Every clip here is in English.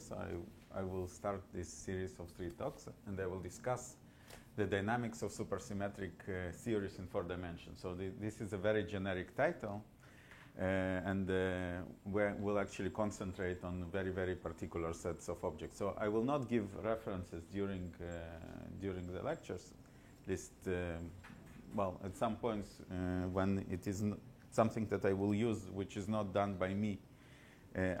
So I will start this series of 3 talks, and I will discuss the dynamics of supersymmetric theories in 4 dimensions. So this is a very generic title, and we'll actually concentrate on very, very particular sets of objects. So I will not give references during the lectures, at least, well, at some points when it is something that I will use, which is not done by me.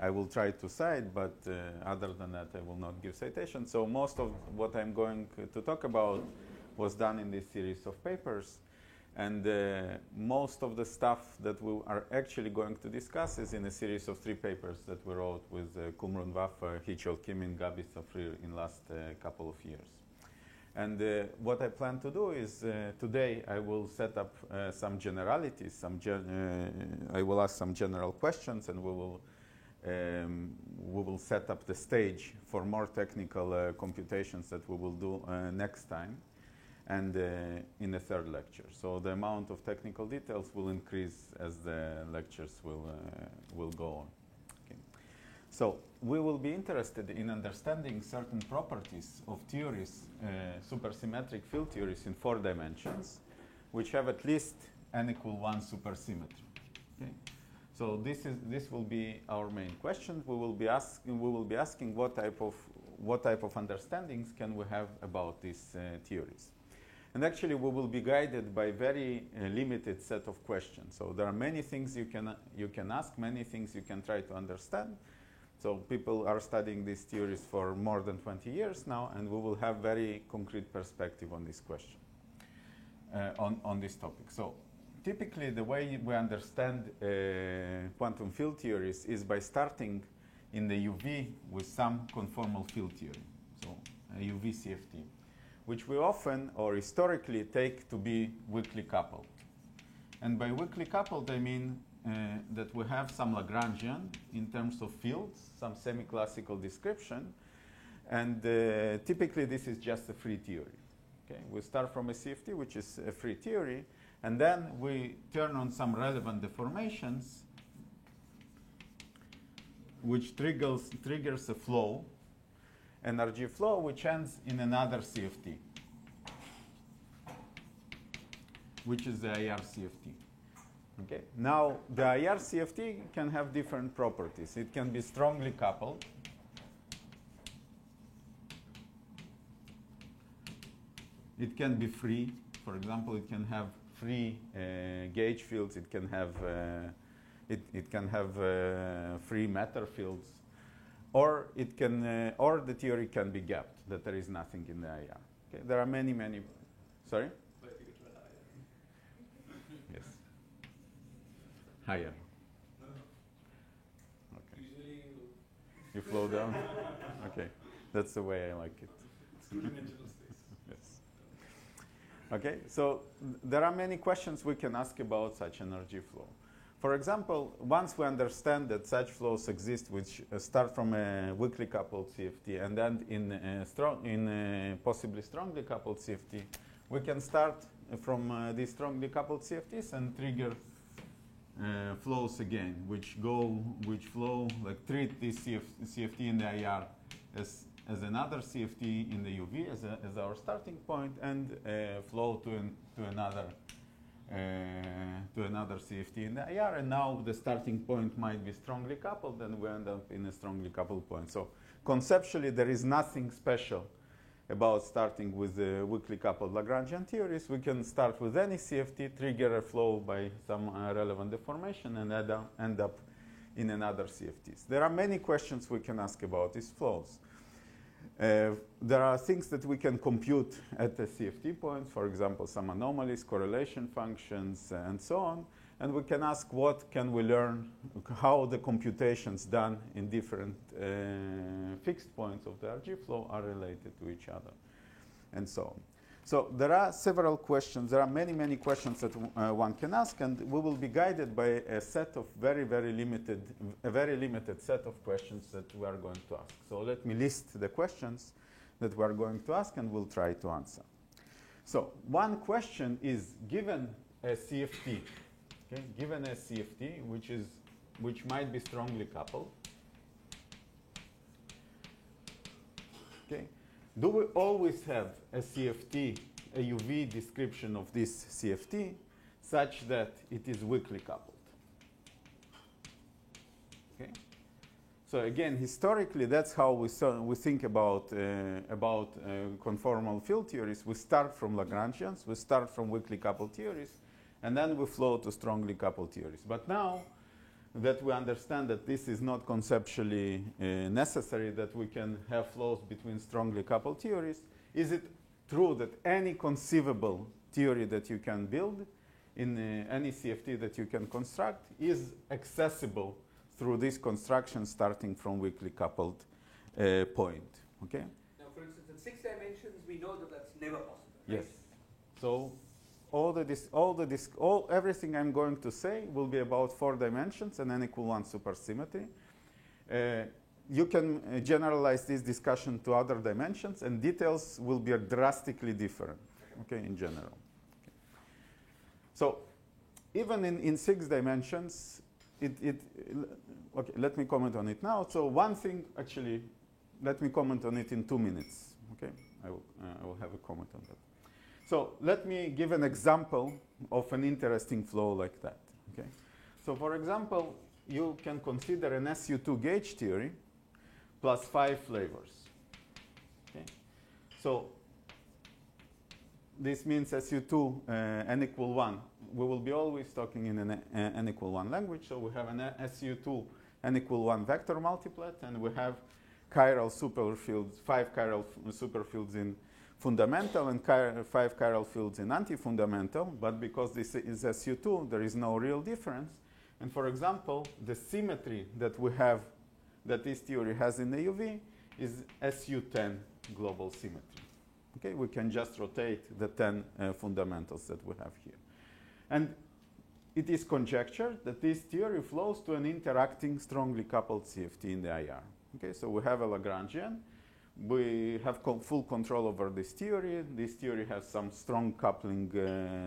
I will try to cite, but other than that, I will not give citations. So most of what I'm going to talk about was done in this series of papers. And most of the stuff that we are actually going to discuss is in a series of 3 papers that we wrote with Kumrun Waffe, Hichol Kim, and Gabi Safrir in last couple of years. And what I plan to do is today I will set up some generalities. I will ask some general questions, and we will set up the stage for more technical computations that we will do next time and in the 3rd lecture. So the amount of technical details will increase as the lectures will go on. Okay. So we will be interested in understanding certain properties of theories, supersymmetric field theories in 4 dimensions, which have at least n = 1 supersymmetry. Okay. So this will be our main question. We will be asking what type of understandings can we have about these theories. And actually, we will be guided by very limited set of questions. So there are many things you can ask, many things you can try to understand. So people are studying these theories for more than 20 years now, and we will have very concrete perspective on this question, on this topic. So typically, the way we understand quantum field theories is by starting in the UV with some conformal field theory, so a UV CFT, which we often or historically take to be weakly coupled. And by weakly coupled, I mean that we have some Lagrangian in terms of fields, some semi-classical description, and typically this is just a free theory. Okay? We start from a CFT, which is a free theory, and then we turn on some relevant deformations, which triggers a flow, energy flow, which ends in another CFT, which is the IR CFT. Okay. Now, the IR CFT can have different properties. It can be strongly coupled. It can be free. For example, it can have free gauge fields. It can have free matter fields, or the theory can be gapped, that there is nothing in the IR. Okay. There are many. Sorry. Yes. Higher. Okay. You flow down. Okay. That's the way I like it. Yes. Okay, so there are many questions we can ask about such energy flow. For example, once we understand that such flows exist, which start from a weakly coupled CFT and end in a possibly strongly coupled CFT, we can start from these strongly coupled CFTs and trigger flows again, which flow, like treat this CFT in the IR as another CFT in the UV as our starting point, and flow to another CFT in the IR, and now the starting point might be strongly coupled, and we end up in a strongly coupled point. So conceptually, there is nothing special about starting with the weakly coupled Lagrangian theories. We can start with any CFT, trigger a flow by some relevant deformation, and end up in another CFTs. There are many questions we can ask about these flows. There are things that we can compute at the CFT point, for example, some anomalies, correlation functions, and so on. And we can ask what can we learn, how the computations done in different fixed points of the RG flow are related to each other, and so on. So there are several questions. There are many questions that one can ask, and we will be guided by a set of very limited set of questions that we are going to ask. So let me list the questions that we are going to ask, and we'll try to answer. So one question is, given a CFT, okay, given a CFT which might be strongly coupled, Okay. Do we always have a CFT, a UV description of this CFT, such that it is weakly coupled? Okay. So again, historically, that's how we think about conformal field theories. We start from Lagrangians, we start from weakly coupled theories, and then we flow to strongly coupled theories. But now that we understand that this is not conceptually necessary, that we can have flows between strongly coupled theories, is it true that any conceivable theory that you can build in any CFT that you can construct is accessible through this construction starting from weakly coupled point? Okay? Now, for instance, in 6 dimensions, we know that that's never possible. Yes. So everything I'm going to say will be about 4 dimensions and n=1 supersymmetry. You can generalize this discussion to other dimensions, and details will be drastically different, okay, in general. Okay. So even in 6 dimensions, okay, let me comment on it now. So one thing, actually, let me comment on it in 2 minutes. Okay, I will have a comment on that. So let me give an example of an interesting flow like that. Okay, so for example, you can consider an SU2 gauge theory plus 5 flavors. Okay, so this means SU2 n=1. We will be always talking in an n=1 language. So we have an SU2 n=1 vector multiplet, and we have chiral superfields, 5 chiral superfields in fundamental and 5 chiral fields in anti-fundamental. But because this is SU2, there is no real difference. And for example, the symmetry that we have, that this theory has in the UV, is SU10 global symmetry. Okay, we can just rotate the 10 fundamentals that we have here. And it is conjectured that this theory flows to an interacting strongly coupled CFT in the IR. Okay, so we have a Lagrangian. We have full control over this theory. This theory has some strong coupling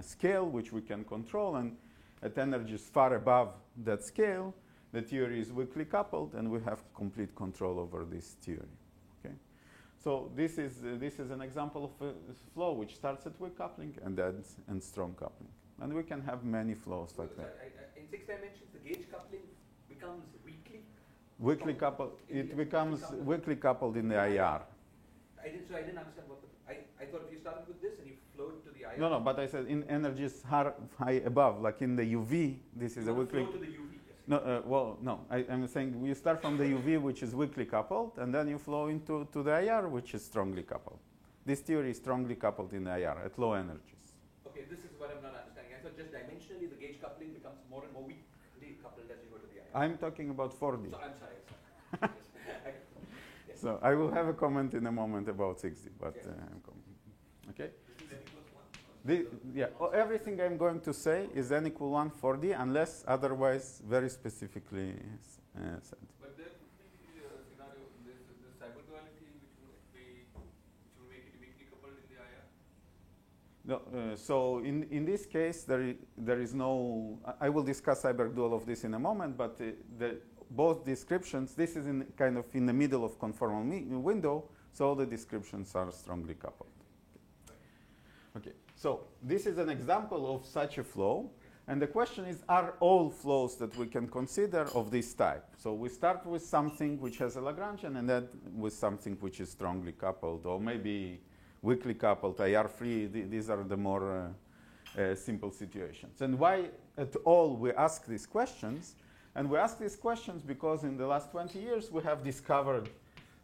scale, which we can control. And at energies far above that scale, the theory is weakly coupled, and we have complete control over this theory. Okay, so this is an example of a flow which starts at weak coupling and ends in strong coupling. And we can have many flows like that. In 6 dimensions, the gauge coupling becomes weakly? Weakly coupled. It becomes weakly coupled in the IR. I didn't understand what I thought if you started with this and you flowed to the IR. No, but I said in energies high above, like in the UV, this is a weakly. Flow to the UV. No, well, no. I'm saying you start from the UV, which is weakly coupled, and then you flow into the IR, which is strongly coupled. This theory is strongly coupled in the IR at low energies. Okay, this is what I'm not understanding. I thought just dimensionally the gauge coupling becomes more and more weakly coupled as you go to the IR. I'm talking about 4D. So, I'm sorry. Yes. So I will have a comment in a moment about 6D, but yes. I'm commenting. Okay? Everything I'm going to say is n=1 4D unless otherwise very specifically said. But there could be a scenario, the cyber duality which will make it weakly coupled in the IR? No, so in this case, there is no. I will discuss cyberdual of this in a moment, but both descriptions. This is kind of in the middle of conformal window, so all the descriptions are strongly coupled. Okay, so this is an example of such a flow, and the question is: are all flows that we can consider of this type? So we start with something which has a Lagrangian, and then with something which is strongly coupled, or maybe weakly coupled, IR-free. These are the more simple situations. And why at all we ask these questions? And we ask these questions because in the last 20 years we have discovered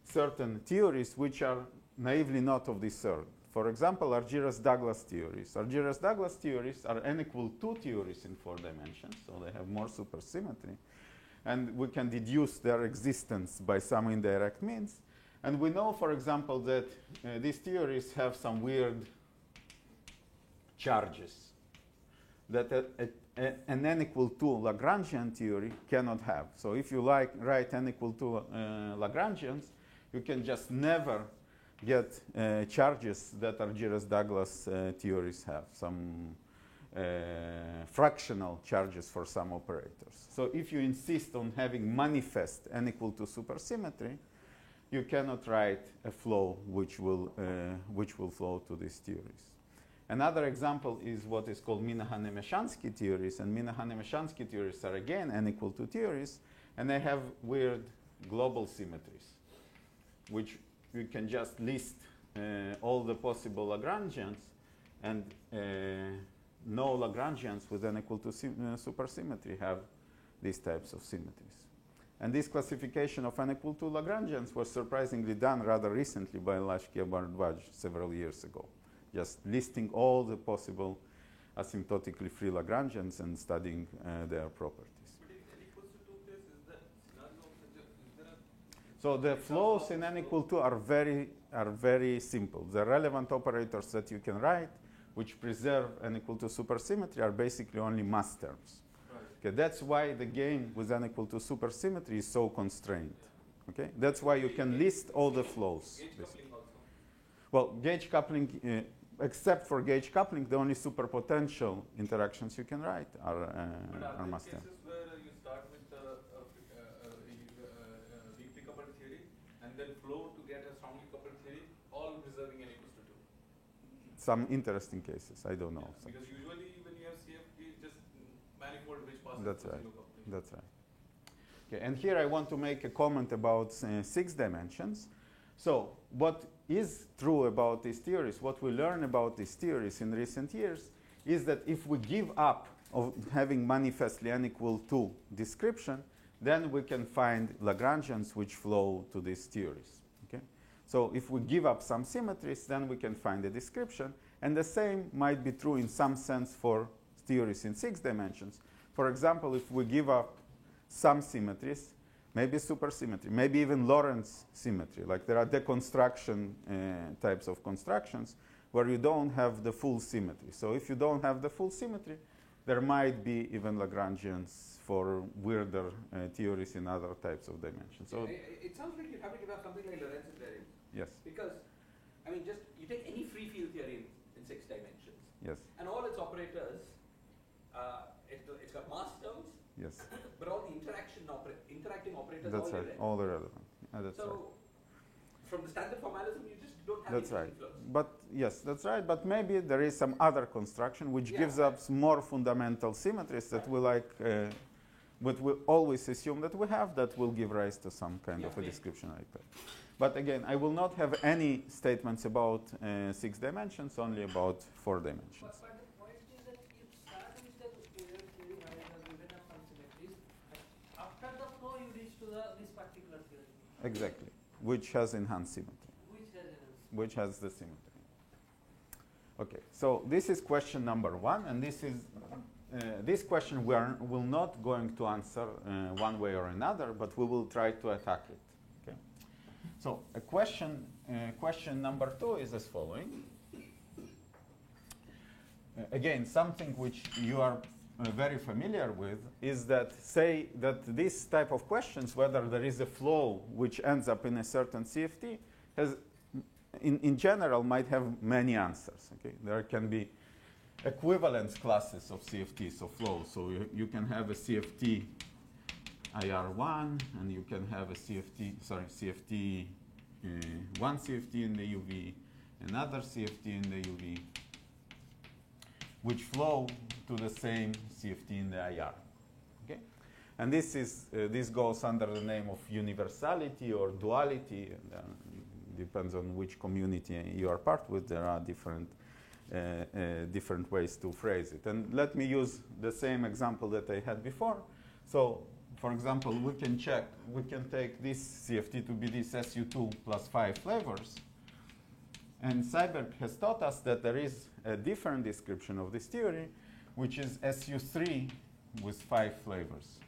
certain theories which are naively not of this sort. For example, Argyros-Douglas theories. Argyros-Douglas theories are n=2 theories in 4 dimensions, so they have more supersymmetry. And we can deduce their existence by some indirect means. And we know, for example, that these theories have some weird charges that an n=2 Lagrangian theory cannot have. So if you write n=2 Lagrangians, you can just never get charges that Argyros-Douglas theories have, some fractional charges for some operators. So if you insist on having manifest n=2 supersymmetry, you cannot write a flow which will flow to these theories. Another example is what is called Minahan-Nemeshansky theories, and Minahan-Nemeshansky theories are again n=2 theories, and they have weird global symmetries, which you can just list all the possible Lagrangians, and no Lagrangians with n=2 supersymmetry have these types of symmetries. And this classification of n=2 Lagrangians was surprisingly done rather recently by Lashkey and Bharadwaj several years ago, just listing all the possible asymptotically free Lagrangians and studying their properties. But in n=2 case, is the scenario of such a, is there a So the flows in n=2 are very simple. The relevant operators that you can write, which preserve n=2 supersymmetry, are basically only mass terms. right? Okay, that's why the game with n=2 supersymmetry is so constrained. Okay, that's why you can list all the flows. Gauge basically. coupling also. Well, gauge coupling, except for gauge coupling, the only superpotential interactions you can write But are are there mass terms. cases where you start with weakly coupled theory and then flow to get a strongly coupled theory, all preserving n=2? Some interesting cases, I don't know. Yeah, So because usually when you have CFT, it's just manifold which passes That's through right. zero coupling. that's right. Okay, and here I want to make a comment about 6 dimensions. So what is true about these theories, what we learn about these theories in recent years, is that if we give up of having manifestly n=2 description, then we can find Lagrangians which flow to these theories. Okay? So if we give up some symmetries, then we can find a description. And the same might be true in some sense for theories in 6 dimensions. For example, if we give up some symmetries, maybe supersymmetry, maybe even Lorentz symmetry, like there are deconstruction types of constructions where you don't have the full symmetry. So if you don't have the full symmetry, there might be even Lagrangians for weirder theories in other types of dimensions. So It sounds like you have to give up something like Lorentz invariance. yes, Because, I mean, just you take any free field theory in 6 dimensions, yes, and all its operators, it's got mass terms, yes. but all the interacting operators That's all right. relevant. All the relevant. That's So, right. from the standard formalism, you just don't have That's any right. flows. But yes, that's right. But maybe there is some other construction which Yeah. gives us more fundamental symmetries that we like, but we always assume that we have, that will give rise to some kind of a Yeah. description like that. But again, I will not have any statements about 6 dimensions, only about 4 dimensions. But the point is that you start with the Euler theory where you have given up some symmetries. After the flow, you reach to this particular theory, Exactly. Which has enhanced symmetry. which has Which has the symmetry. Okay, so this is question number 1, and this is this question we will not going to answer one way or another, but we will try to attack it. Okay. So a question number 2 is as following. Again, something which you are very familiar with is that say that this type of questions, whether there is a flow which ends up in a certain CFT, has in general might have many answers. Okay, there can be equivalence classes of CFTs of flows. So you can have a CFT IR1, and you can have a CFT one CFT in the UV, another CFT in the UV, which flow to the same CFT in the IR. Okay, and this goes under the name of universality or duality. And, depends on which community you are part with. There are different ways to phrase it. And let me use the same example that I had before. So, for example, we can take this CFT to be this SU2 plus 5 flavors. And Seiberg has taught us that there is a different description of this theory, which is SU3 with 5 flavors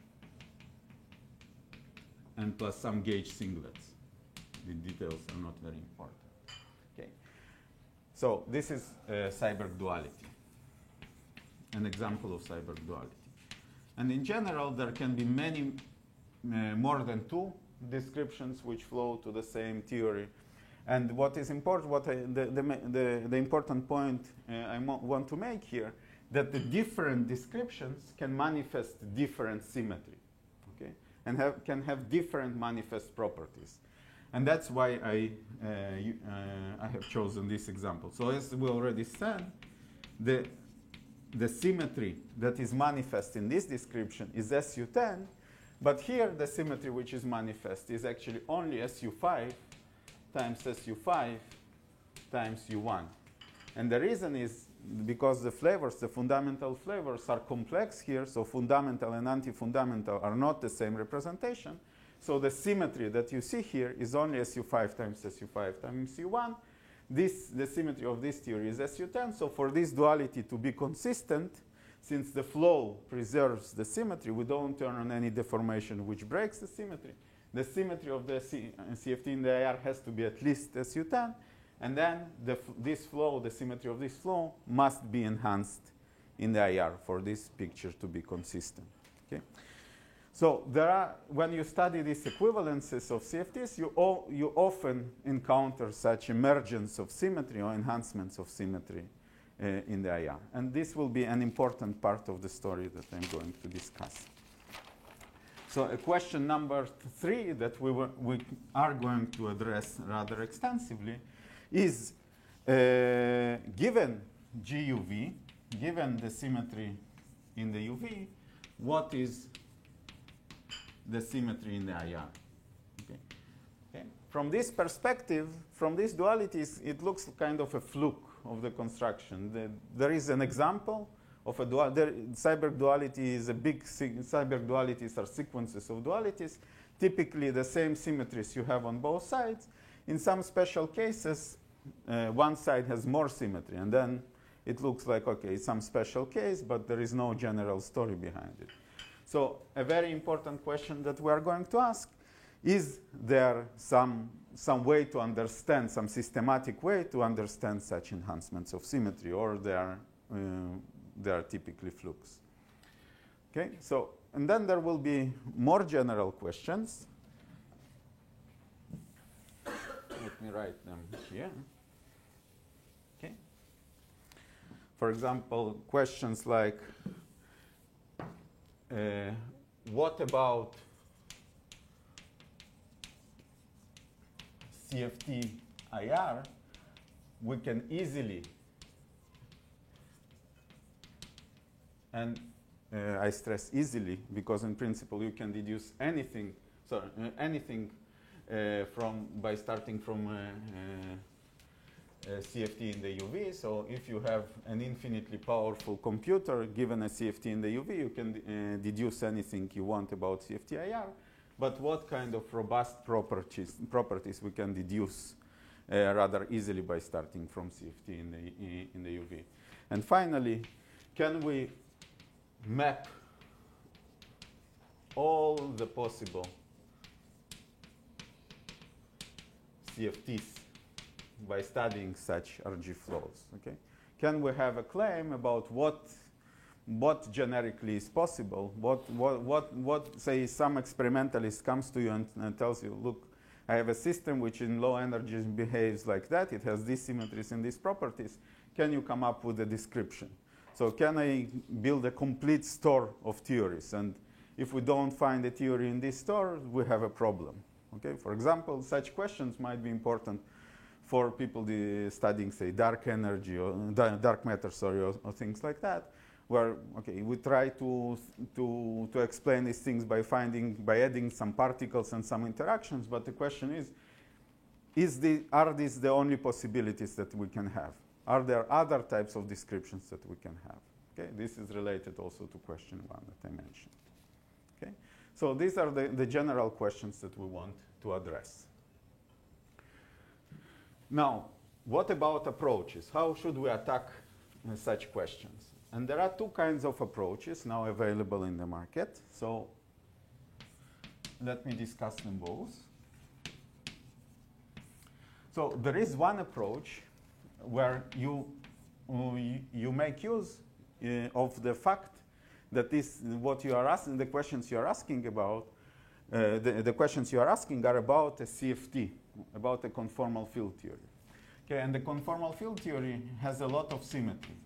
and plus some gauge singlets. The details are not very important. Okay. So this is Seiberg duality, an example of Seiberg duality. And in general, there can be many, more than 2 descriptions which flow to the same theory. And what is important, the important point I want to make here, that the different descriptions can manifest different symmetry, okay, and can have different manifest properties. And that's why I have chosen this example. So as we already said, the symmetry that is manifest in this description is SU10, but here the symmetry which is manifest is actually only SU5 times SU5 times U1. And the reason is because the flavors, the fundamental flavors are complex here, so fundamental and anti-fundamental are not the same representation. So the symmetry that you see here is only SU5 times SU5 times U1. The symmetry of this theory is SU10. So for this duality to be consistent, since the flow preserves the symmetry, we don't turn on any deformation which breaks the symmetry. The symmetry of the CFT in the IR has to be at least SU10. And then this flow, the symmetry of this flow, must be enhanced in the IR for this picture to be consistent. Okay? So when you study these equivalences of CFTs, you often encounter such emergence of symmetry or enhancements of symmetry in the IR. And this will be an important part of the story that I'm going to discuss. So question number 3 that we are going to address rather extensively is given GUV, given the symmetry in the UV, what is the symmetry in the IR? Okay. From this perspective, from these dualities, it looks kind of a fluke of the construction. There is an example of a Seiberg duality is a big, Seiberg dualities are sequences of dualities, typically the same symmetries you have on both sides. In some special cases, one side has more symmetry, and then it looks like, okay, some special case, but there is no general story behind it. So a very important question that we are going to ask, is there some way to understand, some systematic way to understand such enhancements of symmetry, or they are typically flukes? Okay, so, and then there will be more general questions. Let me write them here. Okay. For example, questions like, what about CFT IR? We can easily, and I stress easily because in principle you can deduce anything, by starting from CFT in the UV. So if you have an infinitely powerful computer given a CFT in the UV, you can deduce anything you want about CFT IR. But what kind of robust properties we can deduce rather easily by starting from CFT in the UV? And finally, can we map all the possible CFTs by studying such RG flows? Okay? Can we have a claim about what generically is possible? What say some experimentalist comes to you and tells you, look, I have a system which in low energies behaves like that. It has these symmetries and these properties. Can you come up with a description? So can I build a complete store of theories? And if we don't find a theory in this store, we have a problem. Okay? For example, such questions might be important for people studying, say, dark energy or dark matter, or things like that, where we try to explain these things by adding some particles and some interactions. But the question are these the only possibilities that we can have? Are there other types of descriptions that we can have? Okay, this is related also to question 1 that I mentioned. Okay, so these are the general questions that we want to address. Now, what about approaches? How should we attack such questions? And there are 2 kinds of approaches now available in the market. So let me discuss them both. So there is one approach where you make use of the fact that what you are asking, the questions you are asking about, the questions you are asking are about a CFT, about a conformal field theory. Okay, and the conformal field theory has a lot of symmetry.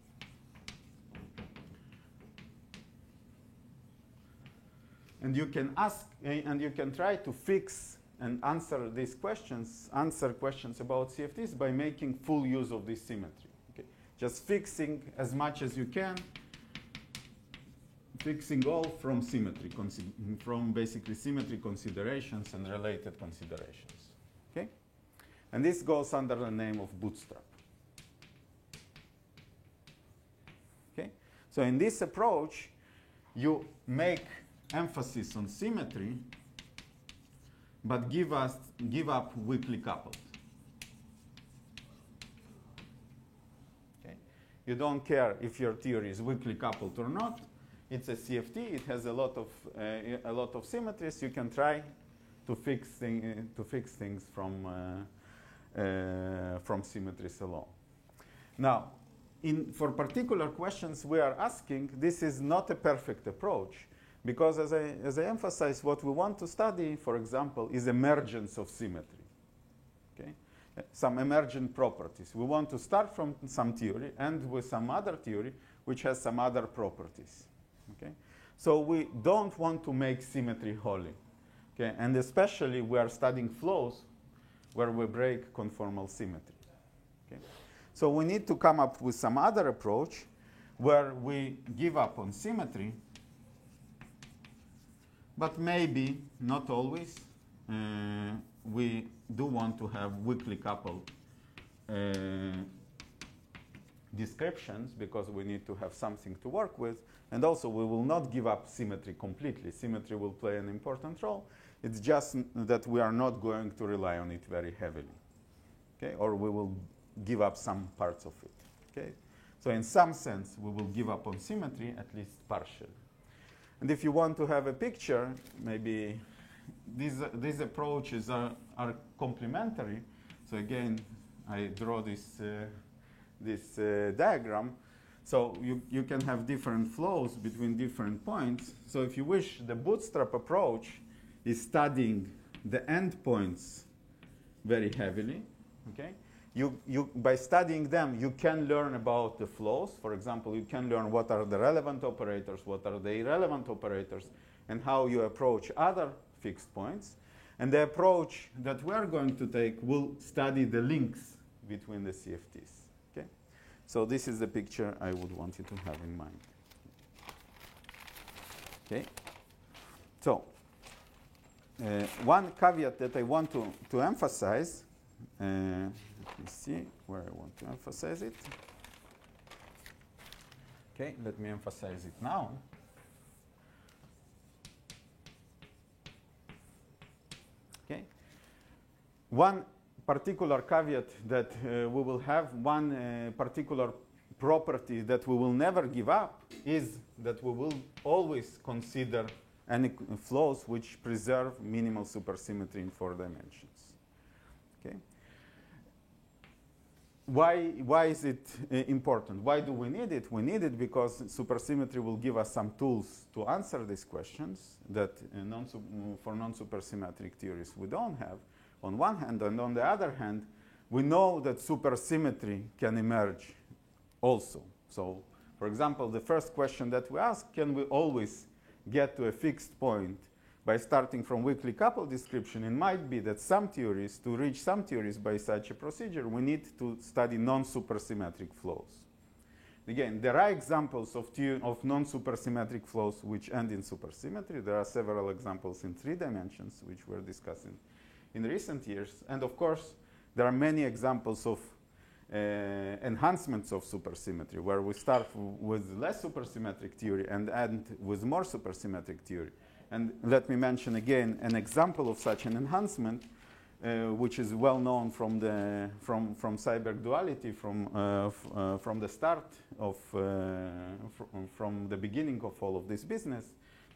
And you can ask, and you can try to fix and answer these questions, answer questions about CFTs by making full use of this symmetry. Okay? Just fixing as much as you can, fixing all from symmetry, from basically symmetry considerations and related considerations. Okay? And this goes under the name of bootstrap. Okay? So in this approach, you make emphasis on symmetry, but give up weakly coupled. Okay? You don't care if your theory is weakly coupled or not. It's a CFT. It has a lot of symmetries. You can try to fix things from symmetries alone. Now, for particular questions we are asking, this is not a perfect approach, because as I emphasized, what we want to study, for example, is emergence of symmetry. Okay? Some emergent properties. We want to start from some theory and with some other theory which has some other properties. Okay? So we don't want to make symmetry holy. Okay? And especially we are studying flows where we break conformal symmetry. Okay? So we need to come up with some other approach where we give up on symmetry, but maybe, not always, we do want to have weakly coupled descriptions, because we need to have something to work with. And also, we will not give up symmetry completely. Symmetry will play an important role. It's just that we are not going to rely on it very heavily. Okay? Or we will give up some parts of it. Okay? So in some sense, we will give up on symmetry, at least partially. And if you want to have a picture, maybe these approaches are complementary. So again, I draw this diagram. So you can have different flows between different points. So if you wish, the bootstrap approach is studying the endpoints very heavily. Okay? By studying them, you can learn about the flows. For example, you can learn what are the relevant operators, what are the irrelevant operators, and how you approach other fixed points. And the approach that we are going to take will study the links between the CFTs. Okay? So this is the picture I would want you to have in mind. Okay? So one caveat that I want to emphasize, let me see where I want to emphasize it. Okay, let me emphasize it now. Okay. One particular caveat that we will have, one particular property that we will never give up, is that we will always consider any flows which preserve minimal supersymmetry in 4 dimensions. Okay. Why is it important? Why do we need it? We need it because supersymmetry will give us some tools to answer these questions that for non-supersymmetric theories we don't have, on one hand. And on the other hand, we know that supersymmetry can emerge also. So, for example, the first question that we ask, can we always get to a fixed point by starting from weakly coupled description? It might be that some theories, to reach some theories by such a procedure, we need to study non-supersymmetric flows. Again, there are examples of non-supersymmetric flows which end in supersymmetry. There are several examples in 3 dimensions, which we're discussing in recent years. And of course, there are many examples of enhancements of supersymmetry, where we start with less supersymmetric theory and end with more supersymmetric theory. And let me mention again an example of such an enhancement, which is well known from Seiberg duality, from the start of from the beginning of all of this business.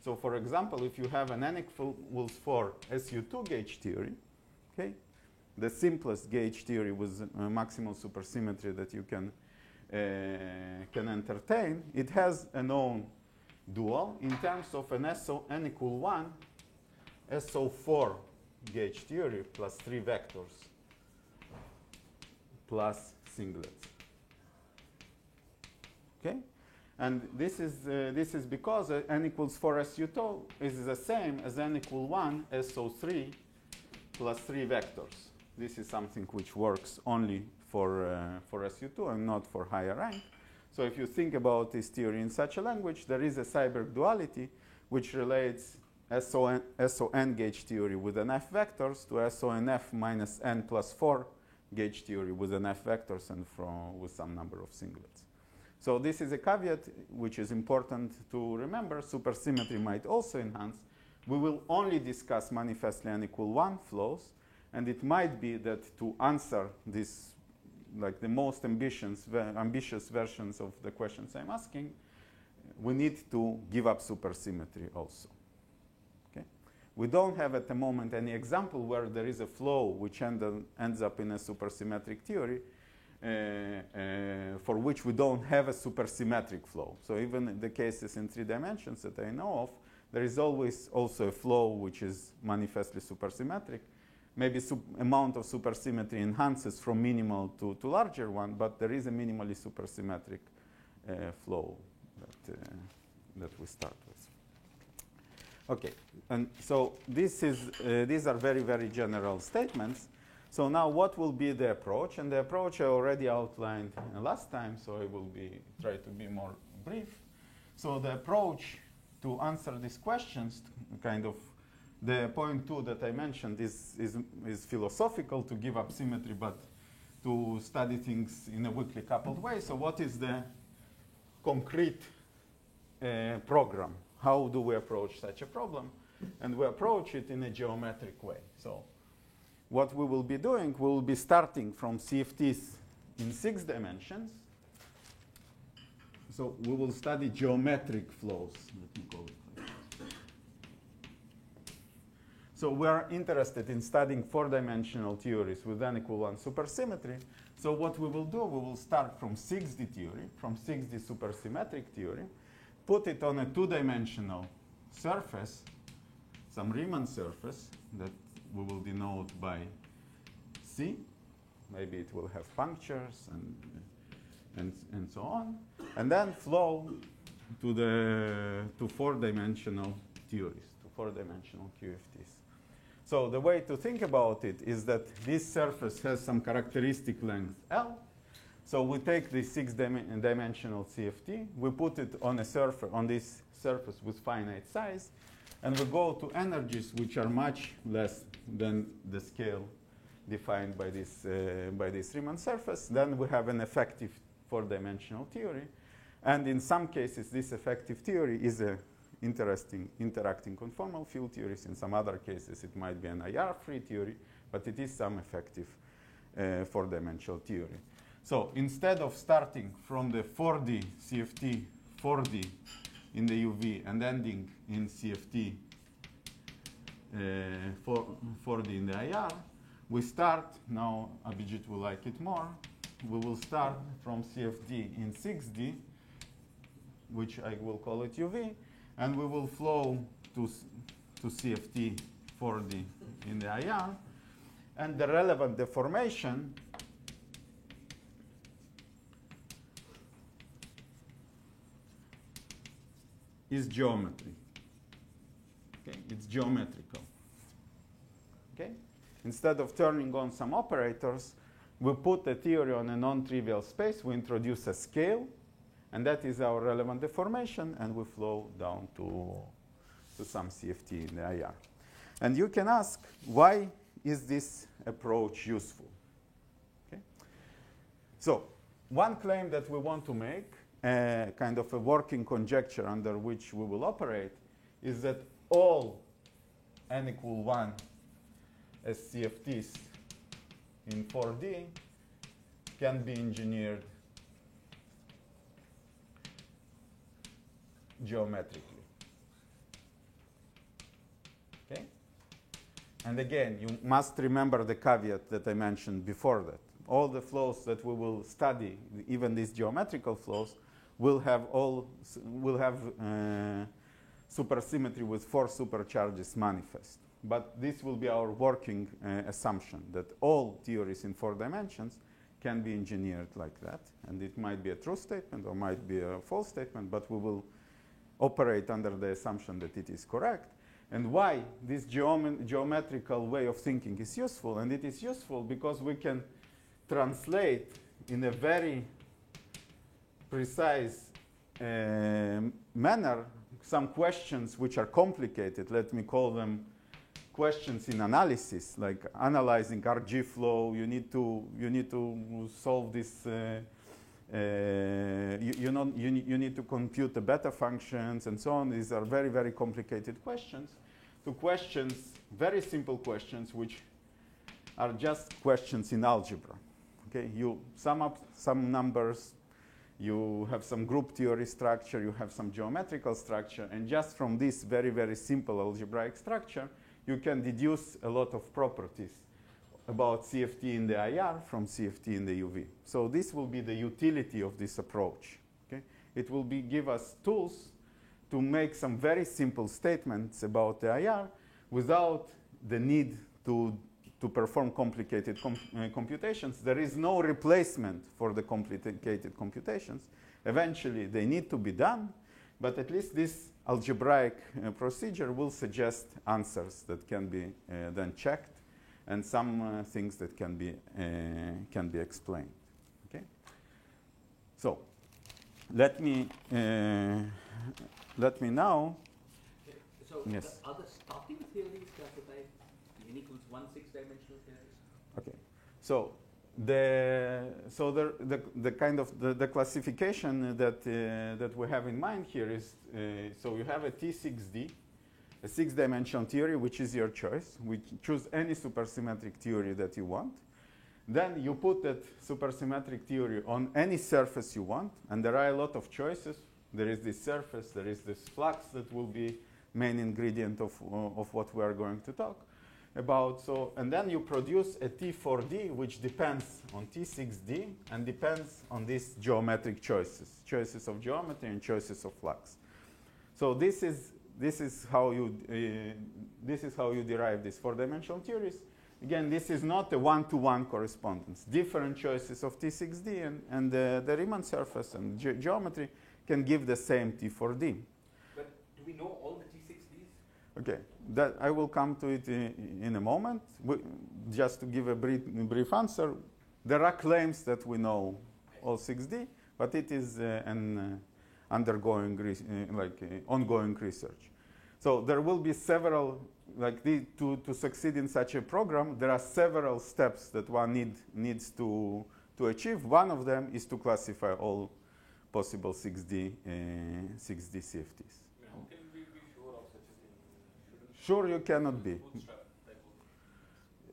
So, for example, if you have an n equals 4 SU2 gauge theory, okay, the simplest gauge theory with maximal supersymmetry that you can entertain, it has a known dual in terms of an n equal 1 SO4 gauge theory plus 3 vectors plus singlets. Okay, and this is because n equals 4 SU2 is the same as n equal 1 SO3 plus 3 vectors. This is something which works only for SU2 and not for higher rank. So if you think about this theory in such a language, there is a Seiberg duality which relates SON gauge theory with an F vectors to SONF minus n plus 4 gauge theory with an F vectors and with some number of singlets. So this is a caveat which is important to remember. Supersymmetry might also enhance. We will only discuss manifestly n equal 1 flows, and it might be that to answer this, like the most ambitious versions of the questions I'm asking, we need to give up supersymmetry also. Okay? We don't have at the moment any example where there is a flow which ends up in a supersymmetric theory for which we don't have a supersymmetric flow. So even in the cases in 3 dimensions that I know of, there is always also a flow which is manifestly supersymmetric. Maybe amount of supersymmetry enhances from minimal to larger one, but there is a minimally supersymmetric flow that we start with. Okay, and so these are very, very general statements. So now what will be the approach? And the approach I already outlined last time, so I will try to be more brief. So the approach to answer these questions, kind of the point 2 that I mentioned is philosophical, to give up symmetry, but to study things in a weakly coupled way. So what is the concrete program? How do we approach such a problem? And we approach it in a geometric way. So what we will be doing, we will be starting from CFTs in 6 dimensions. So we will study geometric flows, let me call it like that. So we are interested in studying 4-dimensional theories with n equal 1 supersymmetry. So what we will do, we will start from 6D theory, from 6D supersymmetric theory, put it on a 2-dimensional surface, some Riemann surface that we will denote by C. Maybe it will have punctures and so on. And then flow to 4-dimensional theories, to 4-dimensional QFTs. So the way to think about it is that this surface has some characteristic length L. So we take this 6-dimensional CFT, we put it on this surface with finite size, and we go to energies which are much less than the scale defined by this Riemann surface. Then we have an effective 4-dimensional theory. And in some cases, this effective theory is a interesting interacting conformal field theories. In some other cases, it might be an IR-free theory, but it is some effective 4-dimensional theory. So instead of starting from the 4D CFT, 4D in the UV, and ending in CFT 4D in the IR, we start, now Abhijit will like it more, we will start from CFD in 6D, which I will call it UV, and we will flow to CFT 4D in the IR. And the relevant deformation is geometry. Okay? It's geometrical. Okay? Instead of turning on some operators, we put a theory on a non-trivial space, we introduce a scale, and that is our relevant deformation, and we flow down to some CFT in the IR. And you can ask, why is this approach useful? Okay? So one claim that we want to make, kind of a working conjecture under which we will operate, is that all n equal 1 as CFTs in 4D can be engineered geometrically. Okay? And again, you must remember the caveat that I mentioned before that. All the flows that we will study, even these geometrical flows, will have supersymmetry with 4 supercharges manifest. But this will be our working assumption, that all theories in 4 dimensions can be engineered like that. And it might be a true statement or might be a false statement, but we will operate under the assumption that it is correct. And why this geometrical way of thinking is useful? And it is useful because we can translate in a very precise manner some questions which are complicated. Let me call them questions in analysis, like analyzing RG flow. You need to solve this. You need to compute the beta functions and so on. These are very, very complicated questions. To questions, very simple questions, which are just questions in algebra. Okay, you sum up some numbers, you have some group theory structure, you have some geometrical structure, and just from this very, very simple algebraic structure, you can deduce a lot of properties about CFT in the IR from CFT in the UV. So this will be the utility of this approach. Okay? It will give us tools to make some very simple statements about the IR without the need to perform complicated computations. There is no replacement for the complicated computations. Eventually, they need to be done, but at least this algebraic procedure will suggest answers that can be then checked, and some things that can be explained. Okay. So let me now. So yes. are the starting theories classified n equals 1 6-dimensional theories? Okay. So the kind of the classification that we have in mind here is so you have a T6D, a 6-dimensional theory, which is your choice. We choose any supersymmetric theory that you want. Then you put that supersymmetric theory on any surface you want, and there are a lot of choices. There is this surface, there is this flux that will be main ingredient of what we are going to talk about. So, and then you produce a T4D, which depends on T6D and depends on these geometric choices of geometry and choices of flux. So this is how you derive these 4-dimensional theories. Again, this is not a one-to-one correspondence. Different choices of T6D and the Riemann surface and geometry can give the same T4D. But do we know all the T6Ds? Okay, that I will come to it in a moment. Just to give a brief answer, there are claims that we know all 6D, but it is an ongoing research. So there will be several, to succeed in such a program, there are several steps that one needs to achieve. One of them is to classify all possible 6D CFTs. How can we be sure of such a thing? Sure, you cannot be.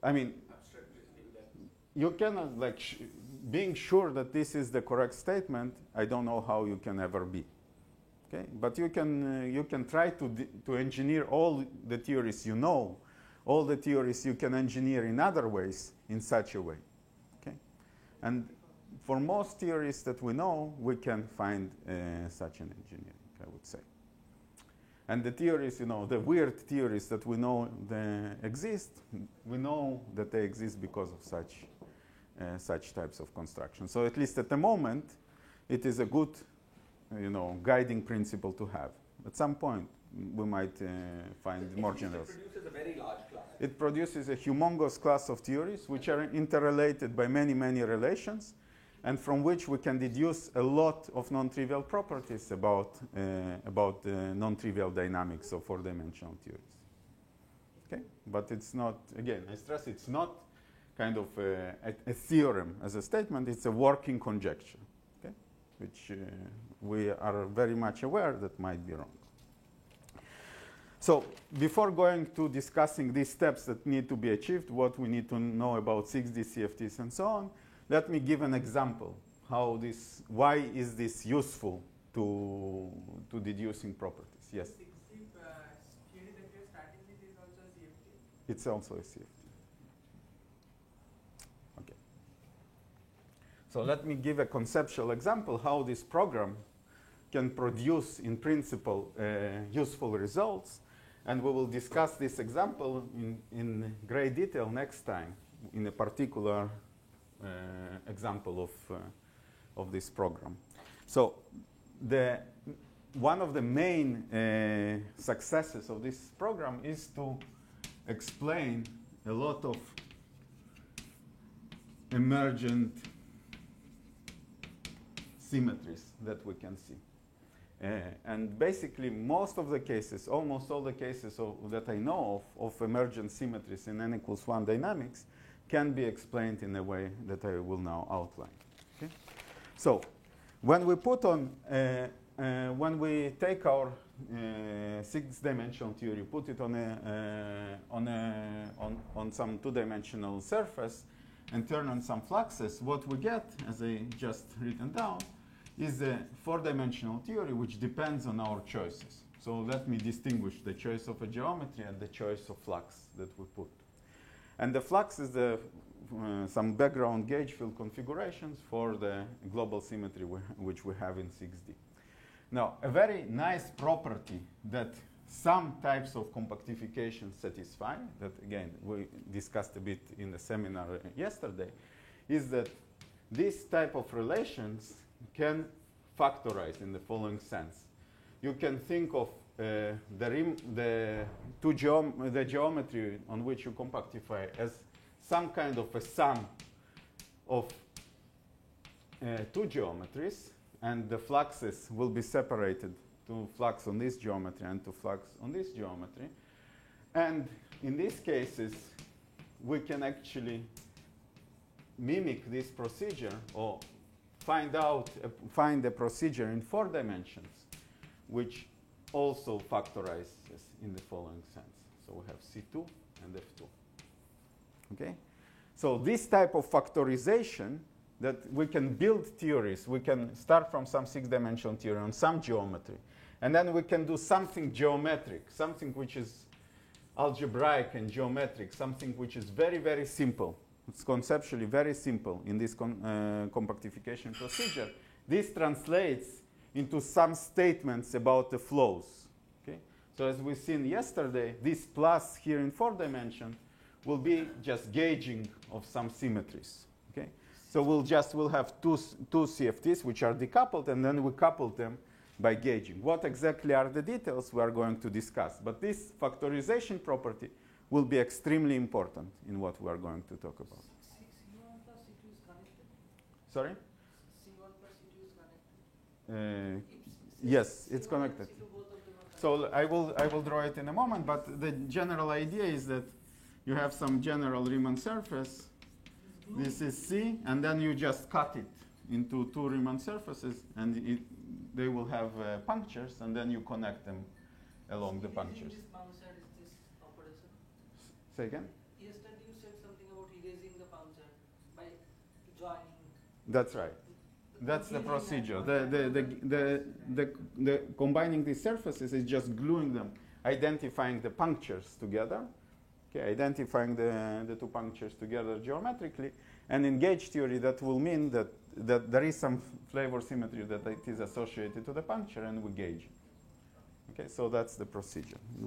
I mean, you cannot, being sure that this is the correct statement, I don't know how you can ever be. Okay? But you can try to engineer all the theories you know, all the theories you can engineer in other ways in such a way. Okay? And for most theories that we know, we can find such an engineering, I would say. And the theories, the weird theories that we know exist, we know that they exist because of such types of construction. So at least at the moment, it is a good, guiding principle to have. At some point, we might find more general. It produces a very large class. It produces a humongous class of theories, which are interrelated by many, many relations, and from which we can deduce a lot of non-trivial properties about the non-trivial dynamics of 4-dimensional theories. Okay, but it's not. Again, I stress it's not kind of a theorem as a statement. It's a working conjecture, okay, which we are very much aware that might be wrong. So before going to discussing these steps that need to be achieved, what we need to know about 6D CFTs and so on, let me give an example. Why is this useful to deducing properties? Yes? 6D theory that you're starting with is also a CFT? It's also a CFT. Okay. So let me give a conceptual example how this program can produce, in principle, useful results. And we will discuss this example in great detail next time in a particular example of this program. So the one of the main successes of this program is to explain a lot of emergent symmetries that we can see. And basically, most of the cases, almost all the cases that I know of emergent symmetries in n=1 dynamics can be explained in a way that I will now outline. Okay? So, when we put on, when we take our six-dimensional theory, put it on some two-dimensional surface, and turn on some fluxes, what we get, as I just written down, is a four-dimensional theory which depends on our choices. So let me distinguish the choice of a geometry and the choice of flux that we put. And the flux is some background gauge field configurations for the global symmetry which we have in 6D. Now, a very nice property that some types of compactification satisfy, that again we discussed a bit in the seminar yesterday, is that this type of relations can factorize in the following sense. You can think of the geometry on which you compactify as some kind of a sum of two geometries, and the fluxes will be separated to flux on this geometry and to flux on this geometry. And in these cases, we can actually mimic this procedure or find a procedure in 4 dimensions which also factorizes in the following sense. So we have C2 and F2. Okay? So this type of factorization, that we can build theories, we can start from some 6-dimensional theory on some geometry, and then we can do something geometric, something which is algebraic and geometric, something which is very, very simple. It's conceptually very simple in this compactification procedure. This translates into some statements about the flows. Okay? So as we've seen yesterday, this plus here in 4 dimensions will be just gauging of some symmetries. Okay? So we'll have two CFTs which are decoupled, and then we couple them by gauging. What exactly are the details we are going to discuss? But this factorization property will be extremely important in what we are going to talk about. C1 plus C2 is connected? Sorry? C1 plus C2 is connected? Yes, it's connected. C2, both of them are So I will draw it in a moment, but the general idea is that you have some general Riemann surface. This is C, and then you just cut it into 2 Riemann surfaces, and they will have punctures, and then you connect them along the punctures. This puncture is this operation? Say again? Yesterday you said something about erasing the puncture by joining. That's right. That's the procedure. The combining these surfaces is just gluing them, identifying the punctures together, okay, identifying the 2 punctures together geometrically, and in gauge theory that will mean that there is some flavor symmetry that it is associated to the puncture, and we gauge it. Okay, so that's the procedure. Here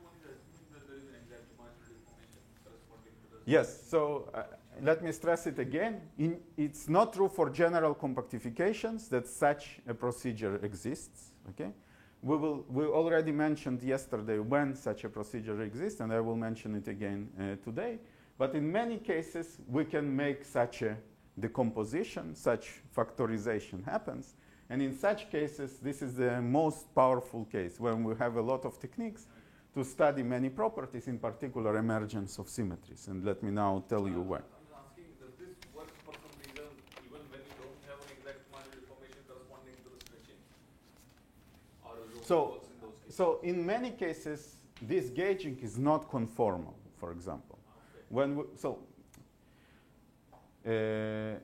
one is assuming that there is an exact marginal deformation corresponding to the... Yes, so let me stress it again. It's not true for general compactifications that such a procedure exists. Okay, we already mentioned yesterday when such a procedure exists, and I will mention it again today. But in many cases, we can make such a decomposition, such factorization happens. And in such cases, this is the most powerful case when we have a lot of techniques to study many properties, in particular emergence of symmetries. And let me now tell you why. I'm asking, does this work for some reason even when you don't have an exact marginal deformation corresponding to the stretching? Or it works in those cases? So in many cases, this gauging is not conformal, for example. Okay.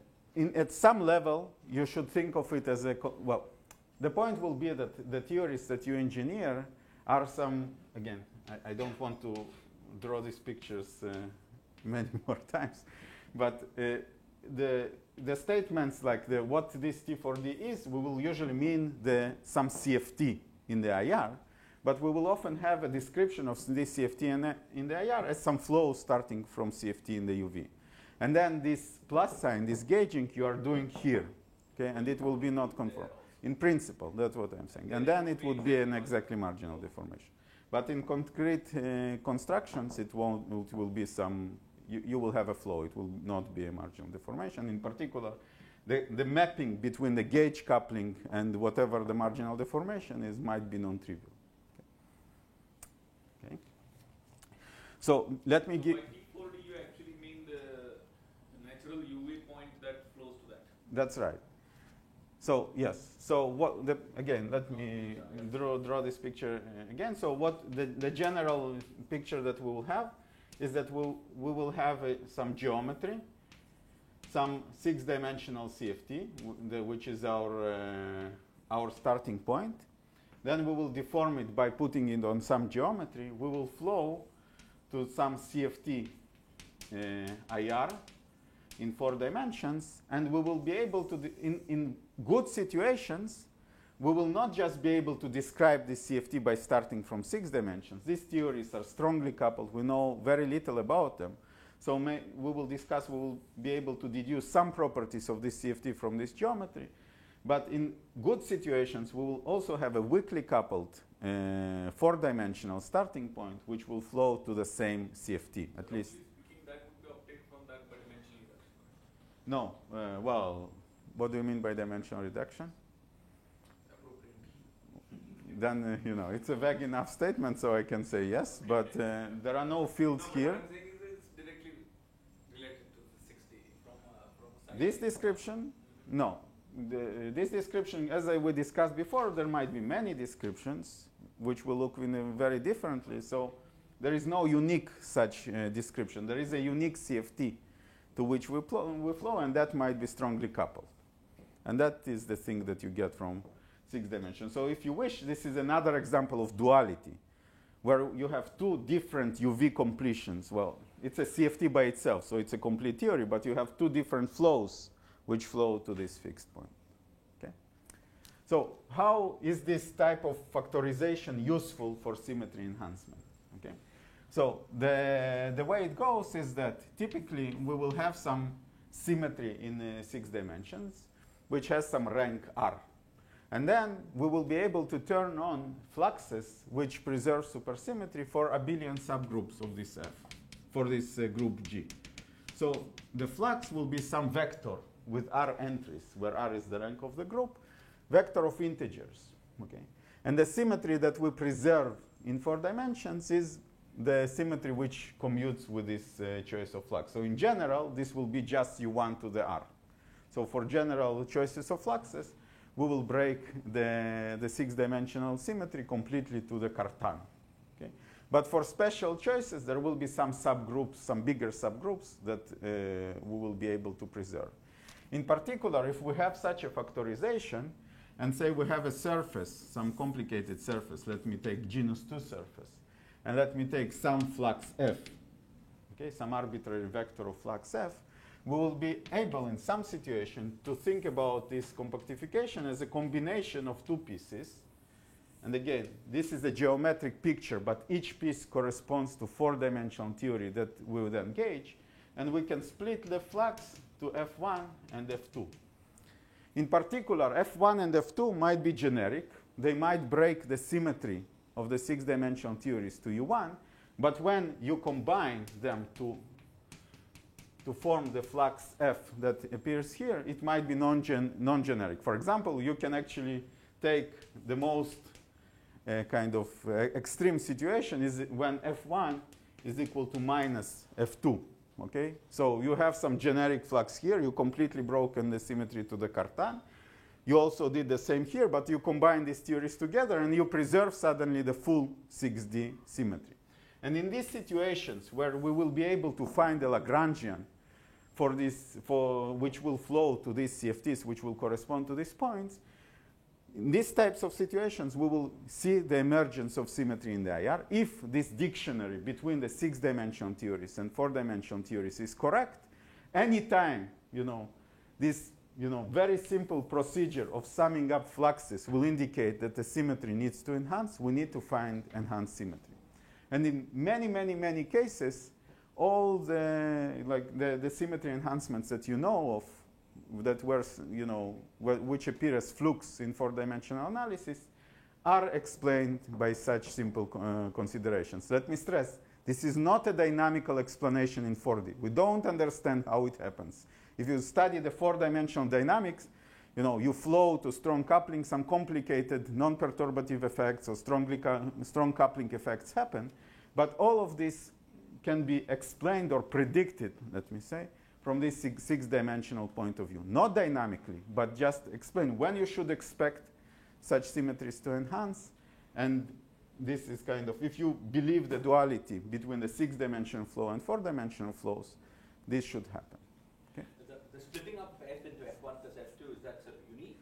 At some level, you should think of it as the point will be that the theories that you engineer are some, again, I don't want to draw these pictures many more times, but the statements like what this T4D is, we will usually mean some CFT in the IR, but we will often have a description of this CFT in the IR as some flow starting from CFT in the UV. And then this plus sign, this gauging, you are doing here, okay? And it will be not conform. In principle, that's what I'm saying. And then it would be an exactly marginal deformation. But in concrete constructions, it will be some, you will have a flow. It will not be a marginal deformation. In particular, the mapping between the gauge coupling and whatever the marginal deformation is might be non-trivial. Okay. So let me give. By T4D, you actually mean the natural UV point that flows to that. That's right. So yes. So what? Again, let me draw this picture again. So what the general picture that we will have is that we will have some geometry, some 6-dimensional CFT, which is our starting point. Then we will deform it by putting it on some geometry. We will flow to some CFT IR in 4 dimensions, and we will be able to, in good situations, we will not just be able to describe this CFT by starting from 6 dimensions. These theories are strongly coupled. We know very little about them. So we will be able to deduce some properties of this CFT from this geometry. But in good situations, we will also have a weakly coupled 4-dimensional starting point, which will flow to the same CFT, at least. Speaking, that would be obtained from that by dimensional reduction. No. Well, what do you mean by dimensional reduction? Then, it's a vague enough statement, so I can say yes, but there are no fields here. What I'm saying is it's directly related to the 60 from a side. This description? No. This description, as we discussed before, there might be many descriptions which will look very differently. So there is no unique such description. There is a unique CFT to which we flow, and that might be strongly coupled. And that is the thing that you get from 6 dimensions. So if you wish, this is another example of duality, where you have 2 different UV completions. Well, it's a CFT by itself, so it's a complete theory, but you have 2 different flows which flow to this fixed point. Okay? So how is this type of factorization useful for symmetry enhancement? Okay? So the way it goes is that typically we will have some symmetry in 6 dimensions, which has some rank R. And then we will be able to turn on fluxes which preserve supersymmetry for abelian subgroups of this F, for this group G. So the flux will be some vector with R entries, where R is the rank of the group, vector of integers. Okay? And the symmetry that we preserve in 4 dimensions is the symmetry which commutes with this choice of flux. So in general, this will be just U1 to the R. So for general choices of fluxes, we will break the 6-dimensional symmetry completely to the Cartan. Okay? But for special choices, there will be some subgroups, some bigger subgroups that we will be able to preserve. In particular, if we have such a factorization, and say we have a surface, some complicated surface, let me take genus 2 surface, and let me take some flux F, okay, some arbitrary vector of flux F, we will be able in some situation to think about this compactification as a combination of 2 pieces. And again, this is a geometric picture, but each piece corresponds to 4-dimensional theory that we will then gauge. And we can split the flux to F1 and F2. In particular, F1 and F2 might be generic. They might break the symmetry of the 6-dimensional theories to U1. But when you combine them to form the flux F that appears here, it might be non-generic. For example, you can actually take the most extreme situation is when F1 is equal to minus F2. Okay? So you have some generic flux here. You completely broken the symmetry to the Cartan. You also did the same here, but you combine these theories together and you preserve suddenly the full 6D symmetry. And in these situations where we will be able to find the Lagrangian for which will flow to these CFTs, which will correspond to these points, in these types of situations, we will see the emergence of symmetry in the IR. If this dictionary between the 6-dimensional theories and 4-dimensional theories is correct, anytime, this very simple procedure of summing up fluxes will indicate that the symmetry needs to enhance, we need to find enhanced symmetry. And in many, many, many cases, all the symmetry enhancements that you know of that were, which appear as flux in four-dimensional analysis, are explained by such simple considerations. Let me stress, this is not a dynamical explanation in 4D. We don't understand how it happens. If you study the four-dimensional dynamics, you flow to strong coupling, some complicated non-perturbative effects or strong coupling effects happen. But all of this can be explained or predicted, let me say, from this six-dimensional point of view. Not dynamically, but just explain when you should expect such symmetries to enhance. And this is kind of, if you believe the duality between the six-dimensional flow and four-dimensional flows, this should happen. Okay? The splitting up F into F1 plus F2, is that sort of unique?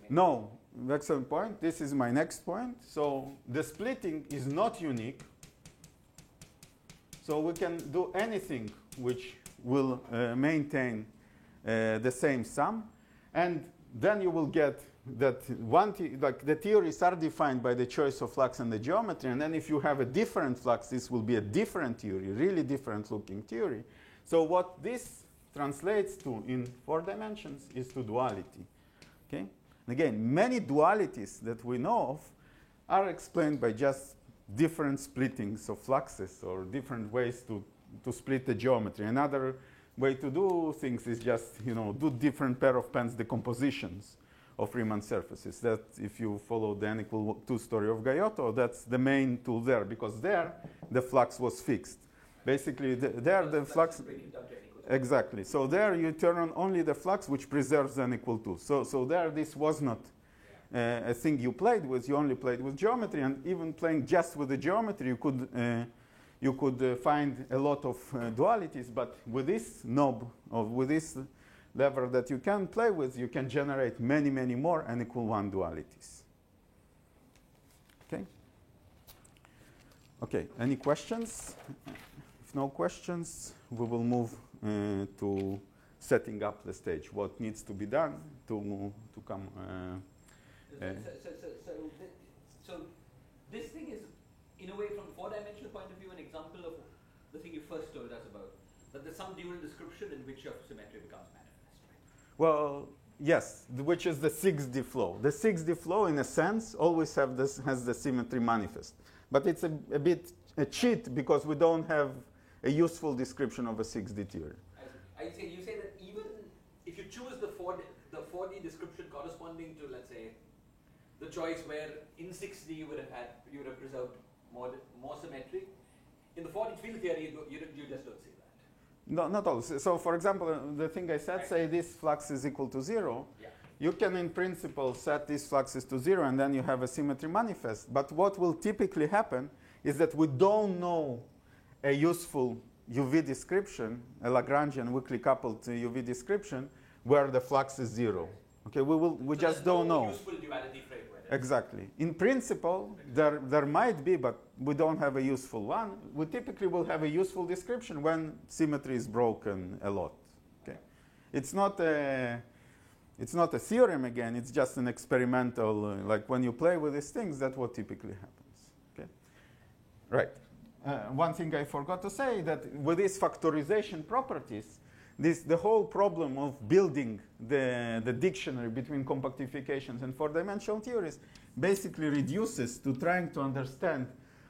No, excellent point. This is my next point. So the splitting is not unique. So we can do anything which will maintain the same sum. And then you will get that the theories are defined by the choice of flux and the geometry. And then if you have a different flux, this will be a different theory, really different looking theory. So what this translates to in 4 dimensions is to duality. Okay? And again, many dualities that we know of are explained by just different splittings of fluxes or different ways to split the geometry. Another way to do things is just, do different pair of pants decompositions of Riemann surfaces. That if you follow the n=2 story of Gayotto, that's the main tool there, because there the flux was fixed. Basically, there the flux. Exactly. So there you turn on only the flux which preserves n=2. So there this was not a thing you played with. You only played with geometry, and even playing just with the geometry, you could find a lot of dualities. But with this knob, or with this lever that you can play with, you can generate many, many more n=1 dualities. Okay? Okay, any questions? If no questions, we will move to setting up the stage. What needs to be done to come? So this thing is, in a way, from a 4-dimensional point of view, an example of the thing you first told us about, that there's some dual description in which your symmetry becomes manifest. Well, yes, which is the 6D flow. The 6D flow, in a sense, always has the symmetry manifest. But it's a bit a cheat because we don't have a useful description of a 6D theory. You say that even if you choose the 4D description corresponding to, let's say, the choice where in 6D you would have preserved more symmetry, in the 4D field theory you just don't see that. No, not always. So, for example, the thing I said, say this flux is equal to 0. Yeah. You can, in principle, set these fluxes to 0, and then you have a symmetry manifest. But what will typically happen is that we don't know a useful UV description, a Lagrangian weakly coupled UV description, where the flux is 0. Okay, we just don't know. Useful duality framework. Exactly. In principle, there might be, but we don't have a useful one. We typically will have a useful description when symmetry is broken a lot. Okay, it's not a theorem again. It's just an experimental. Like when you play with these things, that's what typically happens. Okay, right. One thing I forgot to say that with these factorization properties, the whole problem of building the dictionary between compactifications and 4-dimensional theories basically reduces to trying to understand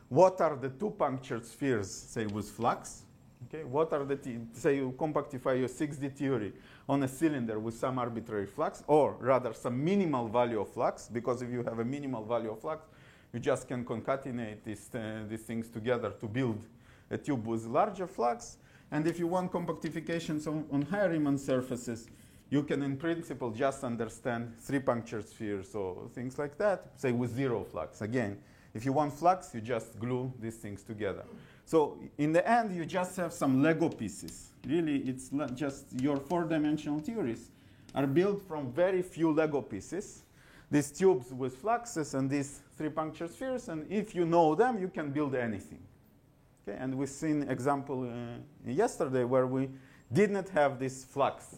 what are the two punctured spheres, say, with flux. Okay, what are say you compactify your 6D theory on a cylinder with some arbitrary flux, or rather some minimal value of flux, because if you have a minimal value of flux, you just can concatenate these things together to build a tube with larger flux. And if you want compactifications on higher Riemann surfaces, you can, in principle, just understand 3 punctured spheres or things like that, say with 0 flux. Again, if you want flux, you just glue these things together. So in the end, you just have some Lego pieces. Really, it's just your 4-dimensional theories are built from very few Lego pieces, these tubes with fluxes and these 3 punctured spheres. And if you know them, you can build anything. Okay, and we've seen example yesterday where we did not have this flux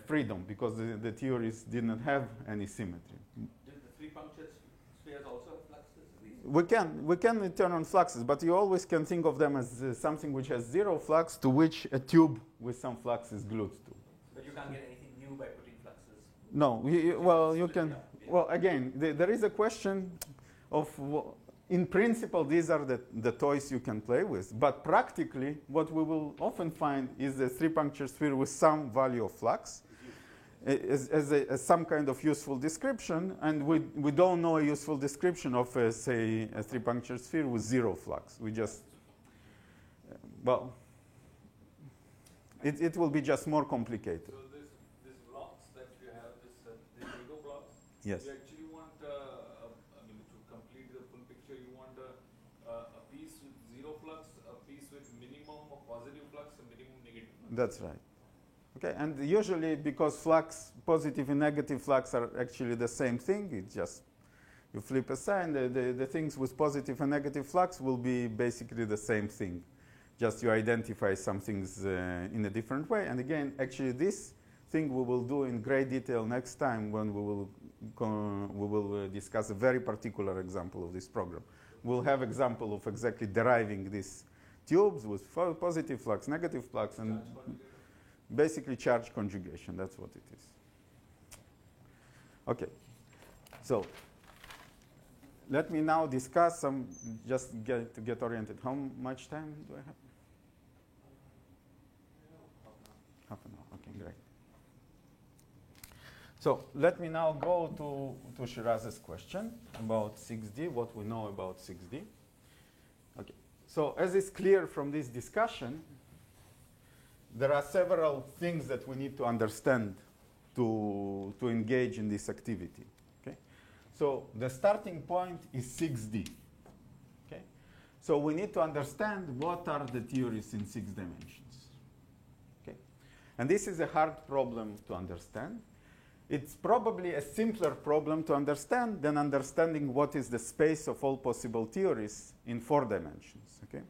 freedom because the theories did not have any symmetry. Do the 3 punctured spheres also have fluxes? We can turn on fluxes, but you always can think of them as something which has 0 flux to which a tube with some flux is glued to. But you can't get anything new by putting fluxes? No, well, you can. Well, again, there is a question of, in principle, these are the toys you can play with. But practically, what we will often find is a three-puncture sphere with some value of flux as some kind of useful description. And we don't know a useful description of, say, a three-puncture sphere with zero flux. We just, well, it will be just more complicated. So this blocks that you have, these Lego blocks, Yes. you actually want, I mean, to complete the full picture, you want a piece with zero flux, a piece with minimum of positive flux, and minimum negative flux. That's right. Okay, and usually because flux, positive and negative flux are actually the same thing, it's just you flip a sign, the things with positive and negative flux will be basically the same thing. Just you identify some things in a different way. And again, actually this thing we will do in great detail next time when we will discuss a very particular example of this program. We'll have example of exactly deriving these tubes with positive flux, negative flux, and basically charge conjugation. That's what it is. Okay, so let me now discuss some, just to get oriented. How much time do I have? Half an hour, okay, great. So let me now go to Shiraz's question about 6D, what we know about 6D. Okay, so as is clear from this discussion, there are several things that we need to understand to engage in this activity. Okay, so the starting point is 6D. Okay, so we need to understand what are the theories in 6 dimensions. And this is a hard problem to understand. It's probably a simpler problem to understand than understanding what is the space of all possible theories in 4 dimensions. Okay?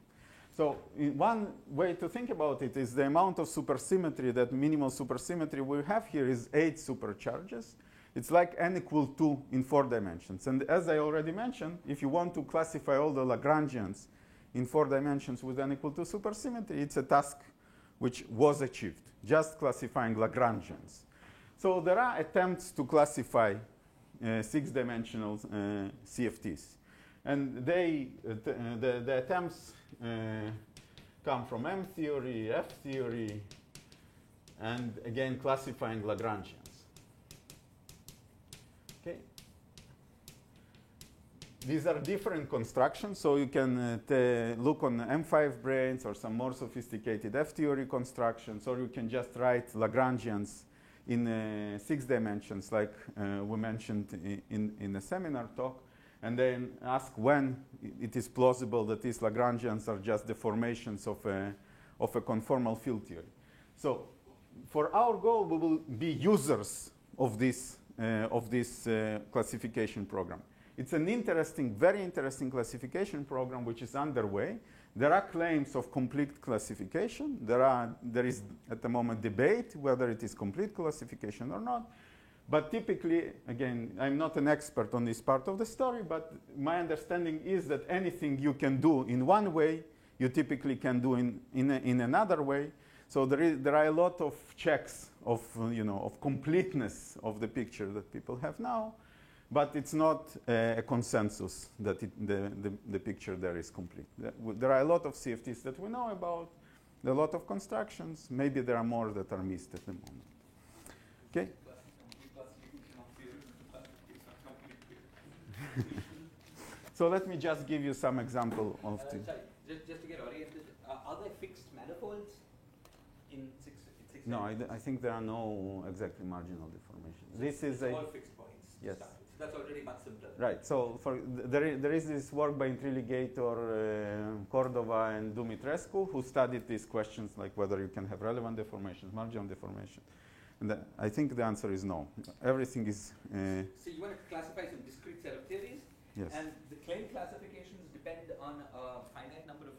So one way to think about it is the amount of supersymmetry, that minimal supersymmetry we have here is 8 supercharges. It's like n equal 2 in 4 dimensions. And as I already mentioned, if you want to classify all the Lagrangians in 4 dimensions with n equal 2 supersymmetry, it's a task which was achieved, just classifying Lagrangians. So there are attempts to classify 6-dimensional CFTs. And the attempts come from M theory, F theory, and again classifying Lagrangians. Okay. These are different constructions, so you can look on M5 branes or some more sophisticated F theory constructions, or you can just write Lagrangians in 6 dimensions, like we mentioned in the seminar talk, and then ask when it is plausible that these Lagrangians are just deformations of a conformal field theory. So for our goal, we will be users of this classification program. It's an interesting, very interesting classification program which is underway. There are claims of complete classification. There is at the moment debate whether it is complete classification or not. But typically, again, I'm not an expert on this part of the story, but my understanding is that anything you can do in one way, you typically can do in another way. So there are a lot of checks of completeness of the picture that people have now. But it's not a consensus that the picture there is complete. There are a lot of CFTs that we know about, a lot of constructions. Maybe there are more that are missed at the moment. Okay? So let me just give you some example of the... Sorry, just to get oriented, are there fixed manifolds in 6 No, I think there are no exactly marginal deformations. So this is all fixed points. Yes. That's already much simpler. Right. So there is this work by Intriligator, Cordova, and Dumitrescu, who studied these questions, like whether you can have relevant deformations, marginal deformation. And I think the answer is no. Everything is... So you want to classify some discrete set of theories? Yes. And the claim classifications depend on a finite number of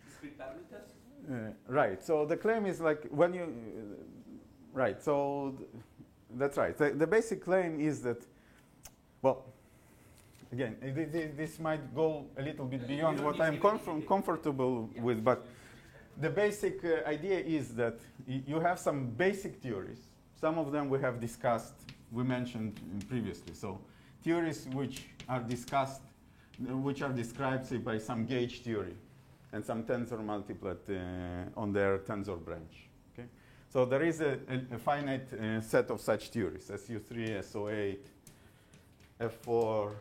discrete parameters? Right. So the claim is like when you... right. So that's right. The basic claim is that, well, again, this might go a little bit beyond what I'm comfortable with, but the basic idea is that you have some basic theories. Some of them we have discussed, we mentioned previously. So theories which are discussed, which are described, say, by some gauge theory and some tensor multiplet on their tensor branch. Okay? So there is a finite set of such theories, SU3, SO8, F4,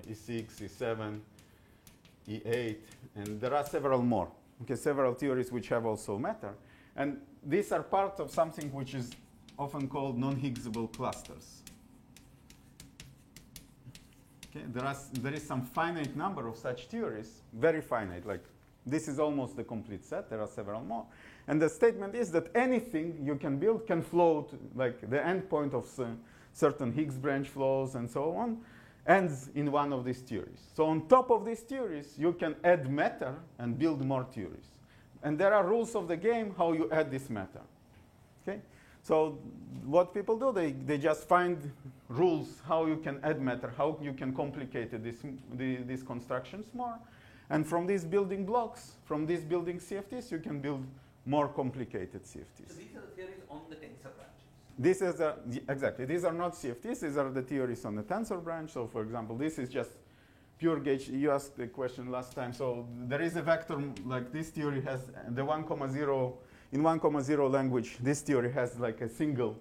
E6, E7, E8, and there are several more. Okay, several theories which have also matter. And these are part of something which is often called non-Higgsable clusters. Okay, there is some finite number of such theories, very finite, like this is almost the complete set, there are several more. And the statement is that anything you can build can float, like the endpoint of certain Higgs branch flows and so on, ends in one of these theories. So on top of these theories, you can add matter and build more theories. And there are rules of the game how you add this matter. Okay? So what people do, they just find rules how you can add matter, how you can complicate these constructions more. And from these building blocks, from these building CFTs, you can build more complicated CFTs. So these are the theories on the tensor branches. This is exactly. These are not CFTs. These are the theories on the tensor branch. So, for example, this is just pure gauge. You asked the question last time. So there is a vector, like this theory has the 1,0 in 1,0 language. This theory has like a single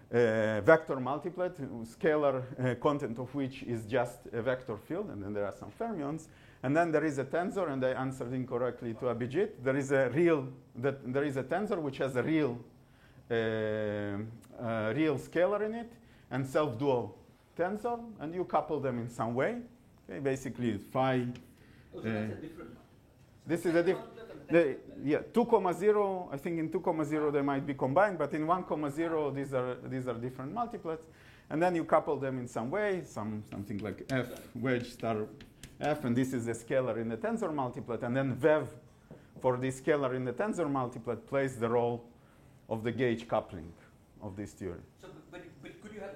vector multiplet, scalar content of which is just a vector field, and then there are some fermions. And then there is a tensor, and I answered incorrectly to Abhijit. There is a tensor which has a real scalar in it and self-dual tensor, and you couple them in some way. Okay, basically, phi. Oh, so that's a different one. This is a different. Yeah, 2,0. I think in 2,0 they might be combined, but in 1,0 these are different multiplets, and then you couple them in some way, something like f wedge star f, and this is the scalar in the tensor multiplet, and then vev for the scalar in the tensor multiplet plays the role of the gauge coupling of this theory. So, but could you have,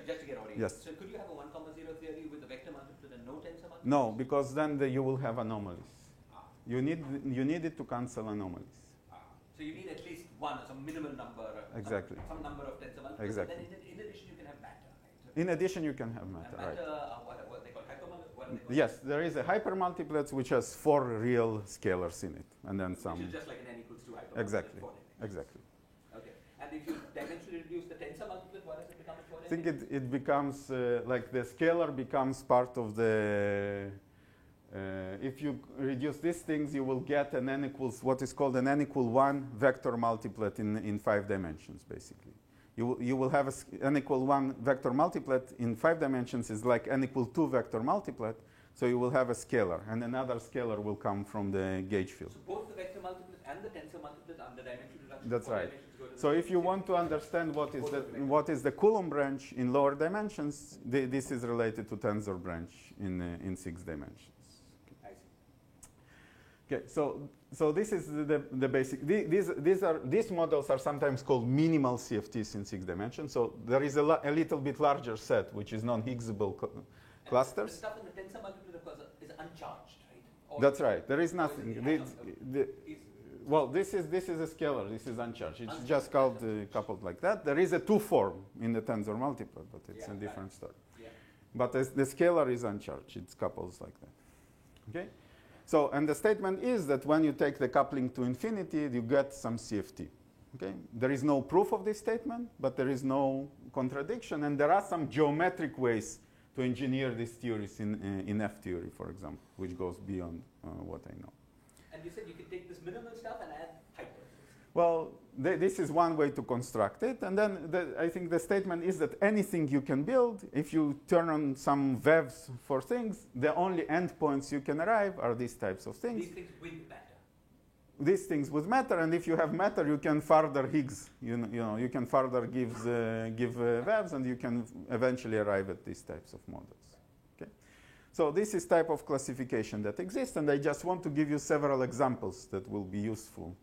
just to get audience, yes. So could you have a 1,0 theory with a vector multiplet and no tensor multiplet? No, because then you will have anomalies. You need it to cancel anomalies. So you need at least one, some minimal number, exactly. some number of tensor multiplets. Exactly. And then in addition, you can have matter. Right? So In addition, you can have matter, right? What they call hypermultiplets? Yes, there is a hypermultiplet which has 4 real scalars in it, and then some. Which is just like an n equals 2 hypermultiplet. Exactly. 4 exactly. Okay. And if you dimensionally reduce the tensor multiplet, what does it become? I think it becomes like the scalar becomes part of the. If you reduce these things, you will get an n equals what is called an n equal 1 vector multiplet in 5 dimensions, basically. You will have n equal 1 vector multiplet in 5 dimensions is like n equal 2 vector multiplet, so you will have a scalar, and another scalar will come from the gauge field. So both the vector multiplet and the tensor multiplet under dimension reduction. That's right. So if you want to understand what is the Coulomb branch in lower dimensions, this is related to tensor branch in 6 dimensions. Okay, so this is the basic. These models are sometimes called minimal CFTs in 6 dimensions. So there is a little bit larger set which is non-Higgsable clusters. The stuff in the tensor multiplet, of course, is uncharged, right? Or that's right. There is nothing. Well, this is a scalar. This is uncharged. It's just called coupled like that. There is a 2 form in the tensor multiplet, but it's a different story. Yeah. But the scalar is uncharged. It's couples like that. Okay. So, and the statement is that when you take the coupling to infinity, you get some CFT. Okay? There is no proof of this statement, but there is no contradiction, and there are some geometric ways to engineer these theories in F theory, for example, which goes beyond what I know. And you said you could take this minimal stuff and add hyper. Well, this is one way to construct it, and then I think the statement is that anything you can build, if you turn on some vevs for things, the only endpoints you can arrive are these types of things. These things with matter. These things with matter, and if you have matter, you can further Higgs. You can further give vevs, and you can eventually arrive at these types of models. Okay, so this is type of classification that exists, and I just want to give you several examples that will be useful.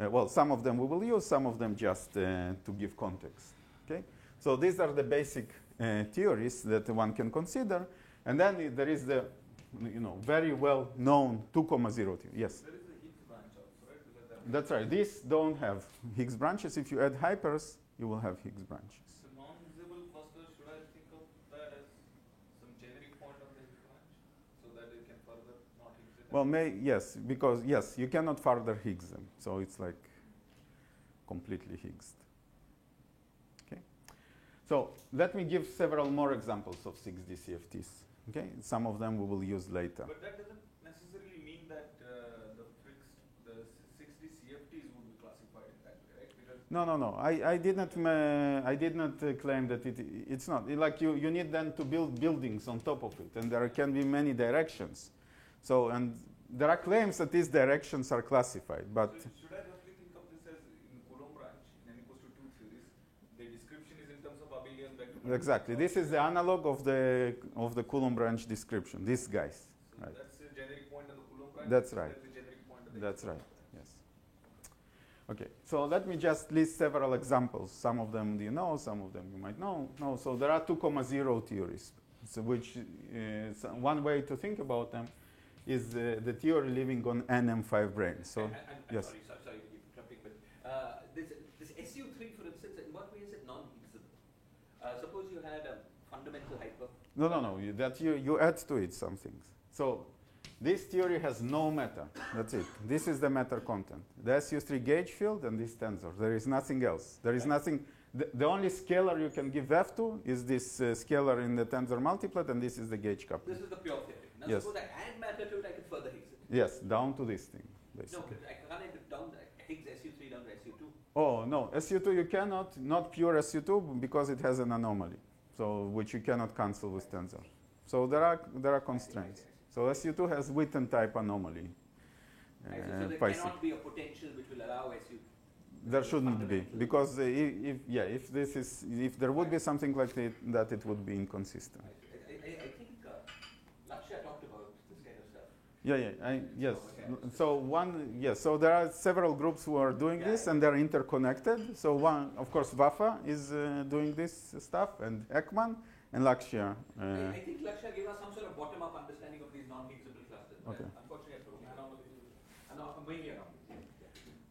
Well, some of them we will use, some of them just to give context. Okay, so these are the basic theories that one can consider, and then there is the, very well known 2,0 theory. Yes. There is a Higgs branch also, right? That's right. These don't have Higgs branches. If you add hypers, you will have Higgs branches. So non-visible cluster, should I think of that as some generic point on the Higgs branch so that it can further not Higgs it? Well, yes, because yes, you cannot further Higgs them. So it's like completely Higgsed. Okay. So let me give several more examples of 6D CFTs. Okay. Some of them we will use later. But that doesn't necessarily mean that the 6D CFTs would be classified in that way, right? Because No. I did not claim that it's not. Like you need then to build buildings on top of it, and there can be many directions. So, and there are claims that these directions are classified, but so should I roughly think of this as in Coulomb branch in n equals to 2 theories? The description is in terms of abelian vector. exactly, this is the analog of the Coulomb branch description. These guys. So Right. that's a generic point on the Coulomb branch. That's right. That's a generic point on the That's Higgs right. branch. Yes. Okay. So let me just list several examples. Some of them you know, some of them you might know. No. So there are 2,0 theories, so which one way to think about them is the theory living on NM5 branes. So I'm yes. sorry to keep jumping, but this SU3, for instance, in what way is it non-Higgsable? Suppose you had a fundamental hyper. No. You add to it some things. So this theory has no matter. That's it. This is the matter content. The SU3 gauge field and this tensor. There is nothing else. There is nothing. The only scalar you can give F to is this scalar in the tensor multiplet, and this is the gauge coupling. This is the pure theory. Now Yes. suppose I add matter to it, I can further Higgs it. Yes, down to this thing, No, basically. I can't add it down Higgs SU3 down to SU2. Oh, no. SU2 you cannot, not pure SU2 because it has an anomaly, so which you cannot cancel with tensor. So there are constraints. So SU2 has Witten type anomaly. So there pi cannot be a potential which will allow SU. There shouldn't be, because if there would be something like that, it would be inconsistent. I think Lakshya talked about this kind of stuff. Yes. Okay. So there are several groups who are doing this, and they're interconnected. So one, of course, Vafa is doing this stuff, and Ekman and Lakshya. I think Lakshya gave us some sort of bottom-up understanding of these non-Higgsable clusters. Okay. Unfortunately, I forgot. Mainly anomalies.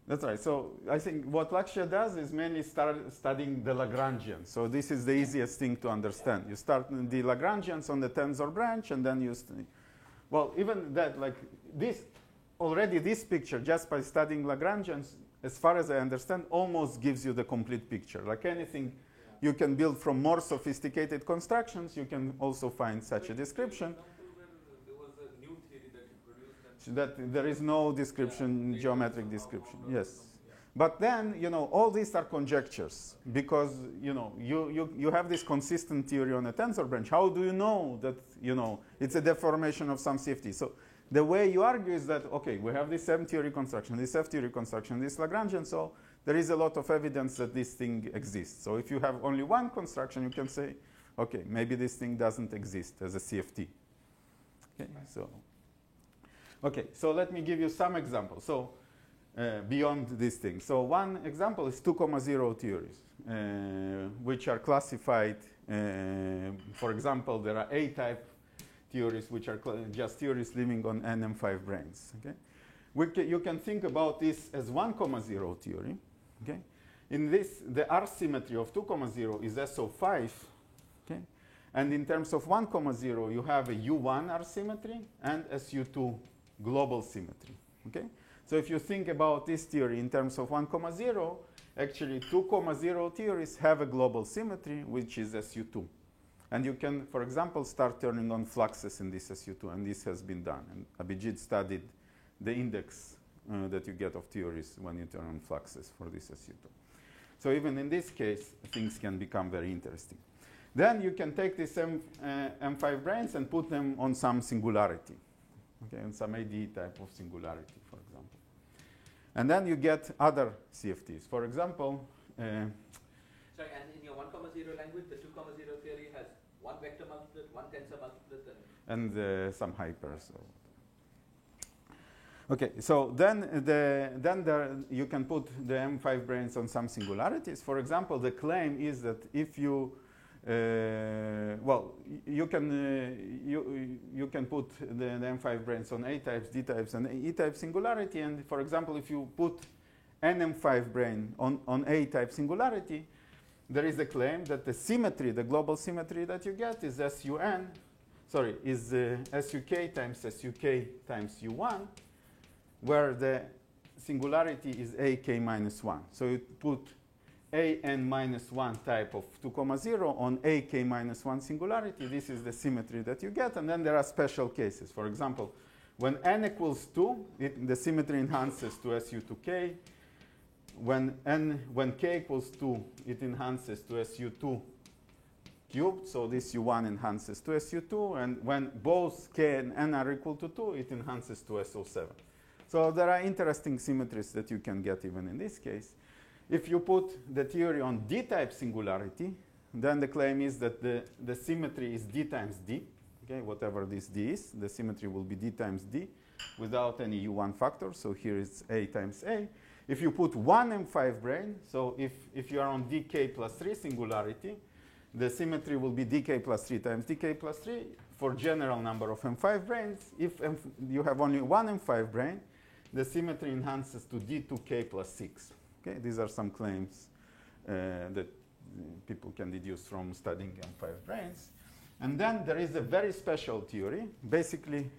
That's right. So I think what Lakshya does is mainly start studying the Lagrangians. So this is the easiest thing to understand. You start the Lagrangians on the tensor branch, and then well, even that, like this, already this picture, just by studying Lagrangians, as far as I understand, almost gives you the complete picture. Like anything you can build from more sophisticated constructions, you can also find such a description. There was a new theory that you produced. That there is no description, geometric description. Yes. But then, all these are conjectures because, you have this consistent theory on a tensor branch. How do you know that, it's a deformation of some CFT? So the way you argue is that, okay, we have this M theory construction, this F theory construction, this Lagrangian, so there is a lot of evidence that this thing exists. So if you have only one construction, you can say, okay, maybe this thing doesn't exist as a CFT. Okay, so let me give you some examples. So beyond this thing. So one example is 2,0 theories, which are classified. For example, there are A-type theories, which are just theories living on NM5 branes. Okay, you can think about this as 1,0 theory. Okay, in this, the R symmetry of 2,0 is SO5. Okay, and in terms of 1,0, you have a U1 R symmetry and SU2 global symmetry. Okay. So if you think about this theory in terms of 1,0, actually 2,0 theories have a global symmetry, which is SU2. And you can, for example, start turning on fluxes in this SU2, and this has been done. And Abhijit studied the index that you get of theories when you turn on fluxes for this SU2. So even in this case, things can become very interesting. Then you can take these M5 branes and put them on some singularity, okay, on some AD type of singularity, for example. And then you get other CFTs. For example, Sorry, and in your 1,0 language, the 2,0 theory has one vector multiplet, one tensor multiplet, and some hypers. Okay, so then you can put the M5 branes on some singularities. For example, the claim is that if you you can put the M5 branes on A types, D types, and E type singularity. And for example, if you put NM5 brane on A-type singularity, there is a claim that the symmetry, the global symmetry that you get is SUK times SUK times U1, where the singularity is AK minus 1. So you put AN minus 1 type of 2,0 on AK minus 1 singularity. This is the symmetry that you get. And then there are special cases. For example, when n equals 2, the symmetry enhances to SU to K. When k equals 2, it enhances to SU2 cubed. So this U1 enhances to SU2. And when both k and n are equal to 2, it enhances to SO7. So there are interesting symmetries that you can get even in this case. If you put the theory on D-type singularity, then the claim is that the symmetry is D times D. Okay, whatever this D is, the symmetry will be D times D without any U1 factor. So here it's A times A. If you put one M5 brane, so if you are on dk plus 3 singularity, the symmetry will be dk plus 3 times dk plus 3 for general number of M5 branes. If you have only one M5 brane, the symmetry enhances to D2k plus 6. Okay, these are some claims that people can deduce from studying M5 branes. And then there is a very special theory. Basically,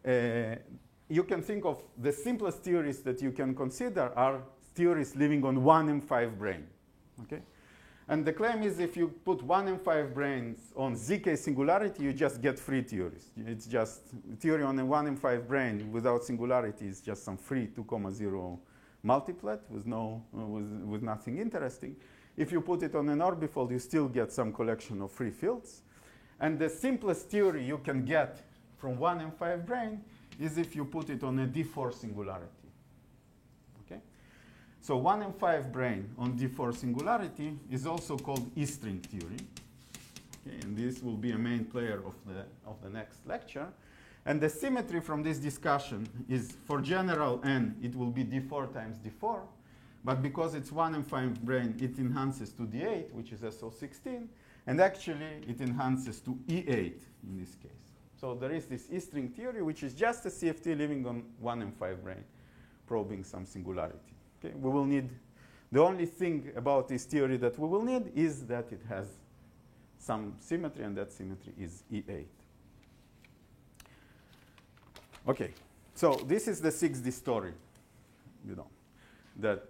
you can think of the simplest theories that you can consider are theories living on one M5 brane. Okay? And the claim is if you put one M5 branes on ZK singularity, you just get free theories. It's just theory on a one M5 brane without singularity is just some free 2,0 multiplet with nothing interesting. If you put it on an orbifold, you still get some collection of free fields. And the simplest theory you can get from one M5 brane is if you put it on a D4 singularity. Okay? So one M5 brane on D4 singularity is also called E-string theory. Okay? And this will be a main player of the next lecture. And the symmetry from this discussion is for general n, it will be D4 times D4. But because it's one M5 brane, it enhances to D8, which is SO16. And actually, it enhances to E8 in this case. So there is this E-string theory, which is just a CFT living on one M5 brane, probing some singularity. Okay? We will need, the only thing about this theory that we will need is that it has some symmetry, and that symmetry is E8. Okay, so this is the 6D story, that,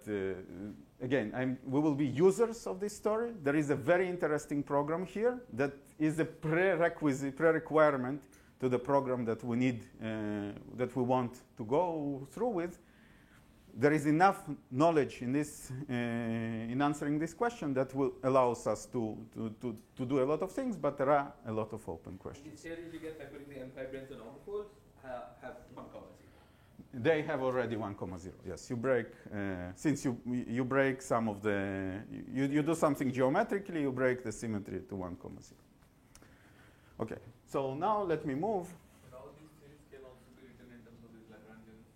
again, we will be users of this story. There is a very interesting program here that is a pre-requirement to the program that we need, that we want to go through with. There is enough knowledge in this, in answering this question that will allows us to do a lot of things, but there are a lot of open questions. These theories you get by putting the M5 branes on orbifolds have 1,0. They have already 1,0. Yes, you break, since you break some of the, you do something geometrically, you break the symmetry to 1,0. Okay, so now let me move. But all these theories can also be written in terms of these Lagrangians,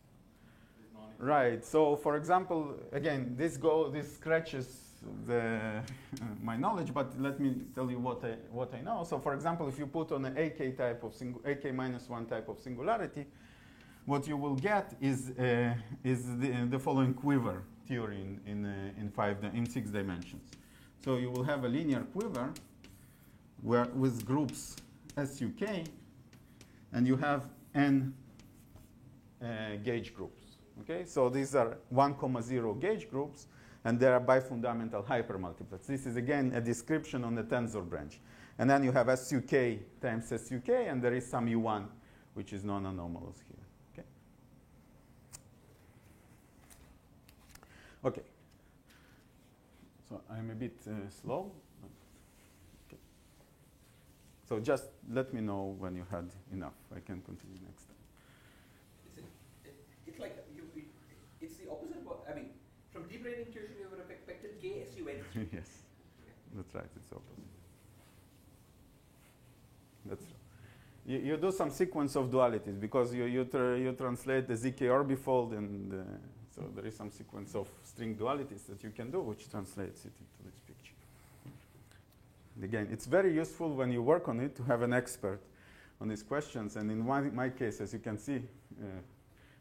these non-equal. Right, so for example, again, this scratches my knowledge, but let me tell you what I know. So for example, if you put on an AK type of AK minus 1 type of singularity, what you will get is the following quiver theory in 6 dimensions. So you will have a linear quiver with groups SUK, and you have n gauge groups. Okay, so these are 1,0 gauge groups, and they are bifundamental hypermultiplets. This is again a description on the tensor branch. And then you have SUK times SUK, and there is some U1, which is non-anomalous here. Okay, so I'm a bit slow. Okay. So just let me know when you had enough. I can continue next time. It's like it's the opposite. I mean, from deep brain intuition, you would have expected KSUN. Yes, that's right. It's opposite. That's true. You do some sequence of dualities because you translate the ZK orbifold and. So there is some sequence of string dualities that you can do, which translates it into this picture. And again, it's very useful when you work on it to have an expert on these questions. And in my case, as you can see,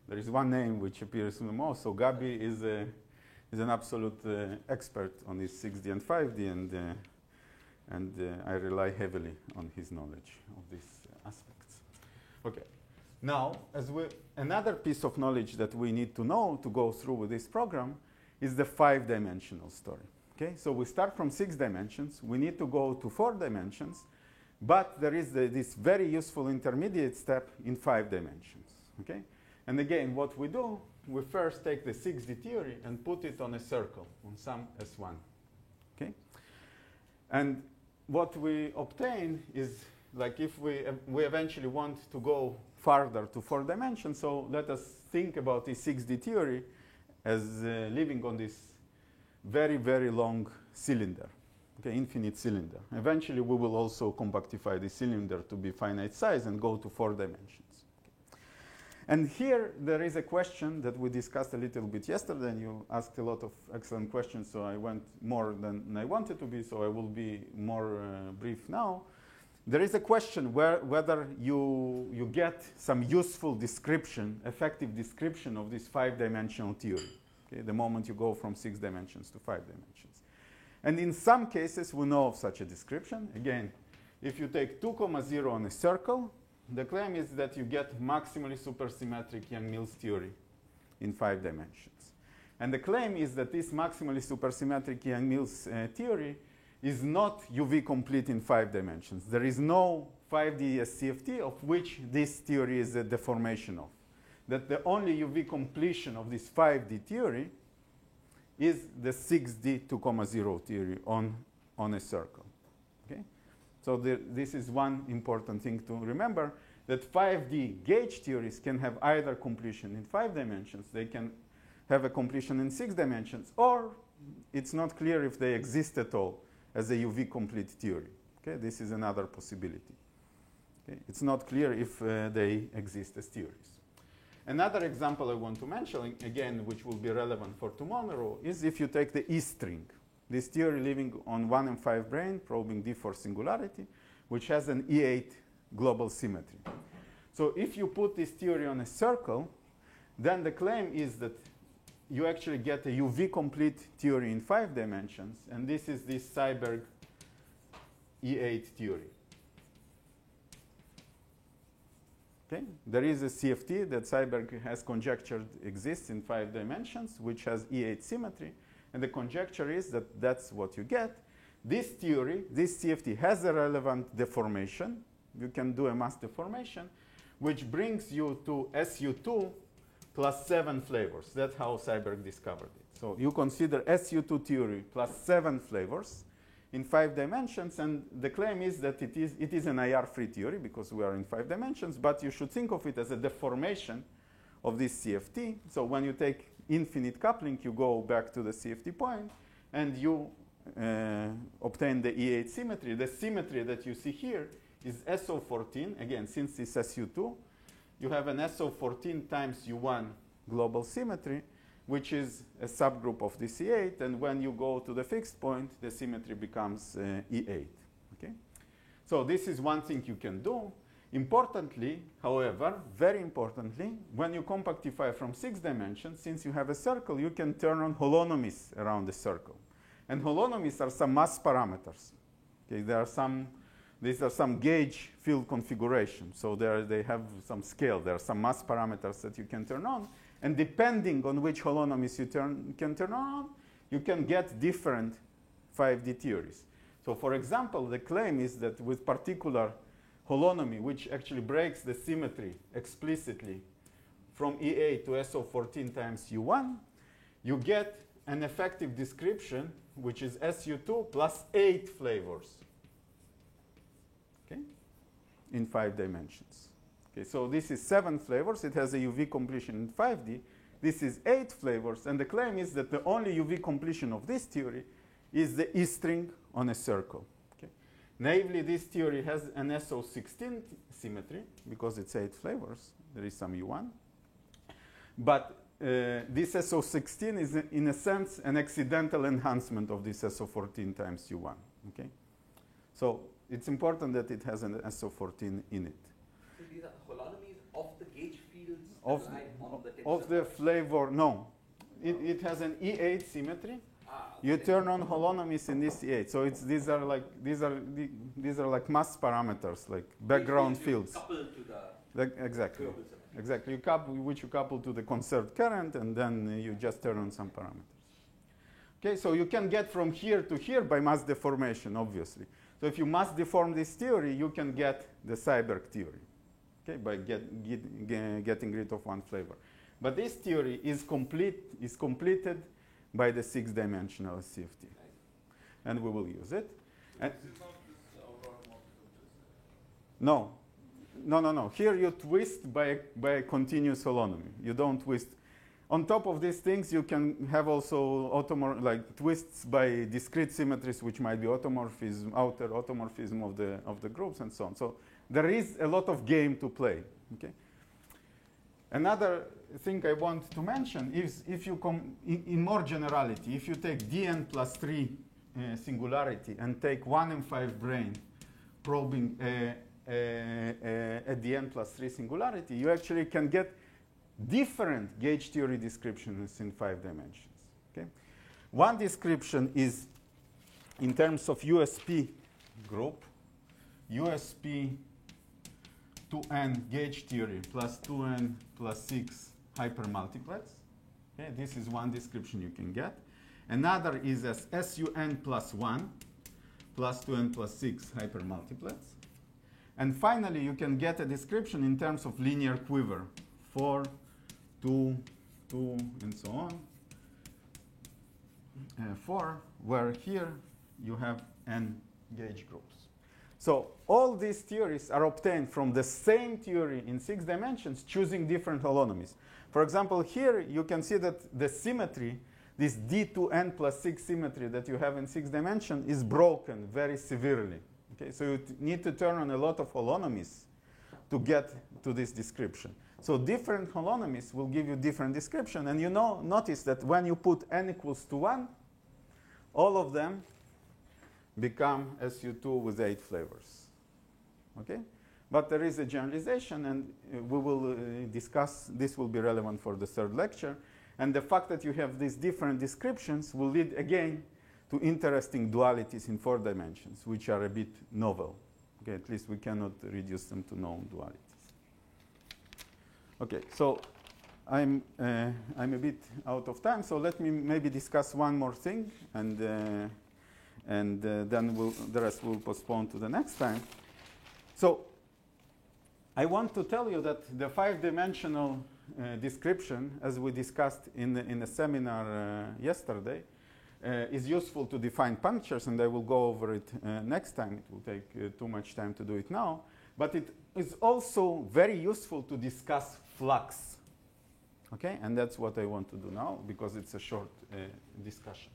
there is one name which appears the most. So Gabi is an absolute expert on his 6D and 5D, and I rely heavily on his knowledge of these aspects. Okay. Now, another piece of knowledge that we need to know to go through with this program is the 5-dimensional story. Okay, so we start from 6 dimensions. We need to go to 4 dimensions, but there is this very useful intermediate step in 5 dimensions. Okay, and again, what we do, we first take the 6D theory and put it on a circle, on some S1. Okay, and what we obtain is, like, if we eventually want to go farther to 4 dimensions, so let us think about the 6D theory as living on this very, very long cylinder, okay, infinite cylinder. Eventually, we will also compactify the cylinder to be finite size and go to 4 dimensions. Okay. And here, there is a question that we discussed a little bit yesterday, and you asked a lot of excellent questions, so I went more than I wanted to be, so I will be more brief now. There is a question whether you get some useful description, effective description of this 5-dimensional theory. Okay, the moment you go from 6 dimensions to 5 dimensions. And in some cases, we know of such a description. Again, if you take 2, 0 on a circle, the claim is that you get maximally supersymmetric Yang-Mills theory in 5 dimensions. And the claim is that this maximally supersymmetric Yang-Mills theory is not UV complete in 5 dimensions. There is no 5D SCFT of which this theory is a deformation of. That the only UV completion of this 5D theory is the 6D 2, 0 theory on a circle. Okay? So this is one important thing to remember, that 5D gauge theories can have either completion in 5 dimensions, they can have a completion in 6 dimensions, or it's not clear if they exist at all as a UV complete theory. Okay? This is another possibility. Okay? It's not clear if they exist as theories. Another example I want to mention, again, which will be relevant for tomorrow, is if you take the E string, this theory living on 1 and 5 brane, probing D for singularity, which has an E8 global symmetry. So if you put this theory on a circle, then the claim is that you actually get a UV complete theory in 5 dimensions, and this is this Seiberg E8 theory. Okay? There is a CFT that Seiberg has conjectured exists in 5 dimensions, which has E8 symmetry, and the conjecture is that that's what you get. This theory, this CFT, has a relevant deformation. You can do a mass deformation, which brings you to SU2 plus 7 flavors. That's how Seiberg discovered it. So you consider SU2 theory plus 7 flavors in 5 dimensions, and the claim is that it is an IR-free theory because we are in 5 dimensions, but you should think of it as a deformation of this CFT. So when you take infinite coupling, you go back to the CFT point, and you obtain the E8 symmetry. The symmetry that you see here is SO14. Again, since it's SU2, you have an SO14 times U1 global symmetry, which is a subgroup of this E8, and when you go to the fixed point, the symmetry becomes E8. Okay? So this is one thing you can do. Importantly, however, very importantly, when you compactify from 6 dimensions, since you have a circle, you can turn on holonomies around the circle. And holonomies are some mass parameters. Okay? These are some gauge field configurations. So they have some scale. There are some mass parameters that you can turn on. And depending on which holonomies you can turn on, you can get different 5D theories. So for example, the claim is that with particular holonomy, which actually breaks the symmetry explicitly from E8 to SO14 times U1, you get an effective description, which is SU2 plus 8 flavors, okay, in 5 dimensions. Okay, so this is 7 flavors. It has a UV completion in 5D. This is 8 flavors. And the claim is that the only UV completion of this theory is the E string on a circle. Okay. Naively, this theory has an SO16 symmetry because it's 8 flavors. There is some U1. But this SO16 is, in a sense, an accidental enhancement of this SO14 times U1. Okay? So it's important that it has an SO14 in it. So these are holonomies of the gauge fields Of that lie on the tensor the point. flavor, no. it has an E8 symmetry. You Okay. turn on holonomies in this E8. So it's these are like mass parameters, like background Which you fields. Couple to the Exactly. curable symmetry. Exactly. Which you couple to the conserved current, and then you just turn on some parameters. Okay, so you can get from here to here by mass deformation, obviously. So if you mass deform this theory, you can get the Seiberg theory, okay, by getting rid of one flavor. But this theory is completed by the 6-dimensional CFT, and we will use it. And This is not this automorphism. no. Here you twist by a continuous holonomy. You don't twist. On top of these things, you can have also like twists by discrete symmetries, which might be automorphism, outer automorphism of the groups, and so on. So there is a lot of game to play. Okay. Another thing I want to mention is if you in more generality, if you take Dn plus 3 singularity and take 1 and 5 brane probing a Dn plus 3 singularity, you actually can get different gauge theory descriptions in 5 dimensions. Okay? One description is in terms of USP group, USP 2n gauge theory plus 2n plus 6 hypermultiplets. Okay? This is one description you can get. Another is as SUN plus 1 plus 2n plus 6 hypermultiplets. And finally, you can get a description in terms of linear quiver, 4, 2, 2, and so on. 4, where here you have n gauge groups. So all these theories are obtained from the same theory in 6 dimensions, choosing different holonomies. For example, here you can see that the symmetry, this D2n plus 6 symmetry that you have in 6 dimensions, is broken very severely. Okay, so you need to turn on a lot of holonomies to get to this description. So different holonomies will give you different description. And you notice that when you put n equals to 1, all of them become SU2 with 8 flavors. Okay? But there is a generalization, and we will discuss, this will be relevant for the third lecture. And the fact that you have these different descriptions will lead, again, to interesting dualities in 4 dimensions, which are a bit novel. Okay, at least we cannot reduce them to known dualities. Okay, so I'm a bit out of time, so let me maybe discuss one more thing, and then the rest we'll postpone to the next time. So I want to tell you that the 5-dimensional description, as we discussed in the seminar yesterday, is useful to define punctures, and I will go over it next time. It will take too much time to do it now. But it is also very useful to discuss flux. Okay? And that's what I want to do now, because it's a short discussion.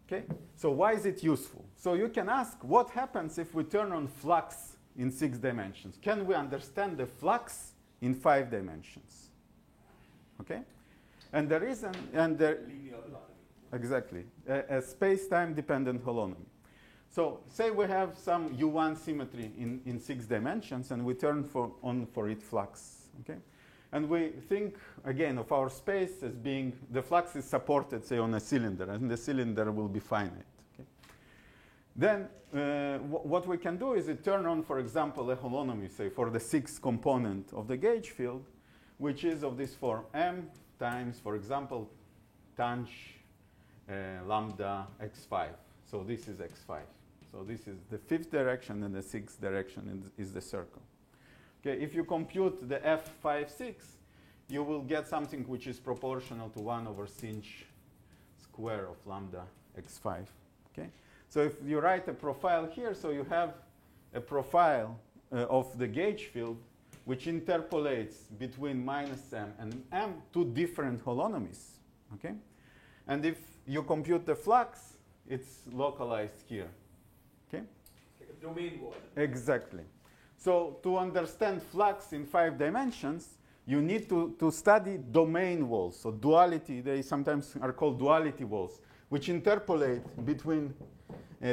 Okay? So why is it useful? So you can ask, what happens if we turn on flux in 6 dimensions? Can we understand the flux in 5 dimensions? Okay? And the reason, linear holonomy. exactly, a space-time dependent holonomy. So say we have some U1 symmetry in 6 dimensions, and we turn on for it flux. Okay? And we think, again, of our space as being, the flux is supported, say, on a cylinder, and the cylinder will be finite. Okay? Then what we can do is turn on, for example, a holonomy, say, for the 6th component of the gauge field, which is of this form, m times, for example, tanh lambda x5. So this is x5. So this is the 5th direction, and the 6th direction is the circle. Okay, if you compute the f5, 6, you will get something which is proportional to 1 over sinh square of lambda x5. Okay, so if you write a profile here, so you have a profile of the gauge field which interpolates between minus m and m, 2 different holonomies. Okay, and if you compute the flux, it's localized here. Okay, Like a domain wall. exactly. So to understand flux in 5 dimensions, you need to study domain walls. So duality, they sometimes are called duality walls, which interpolate between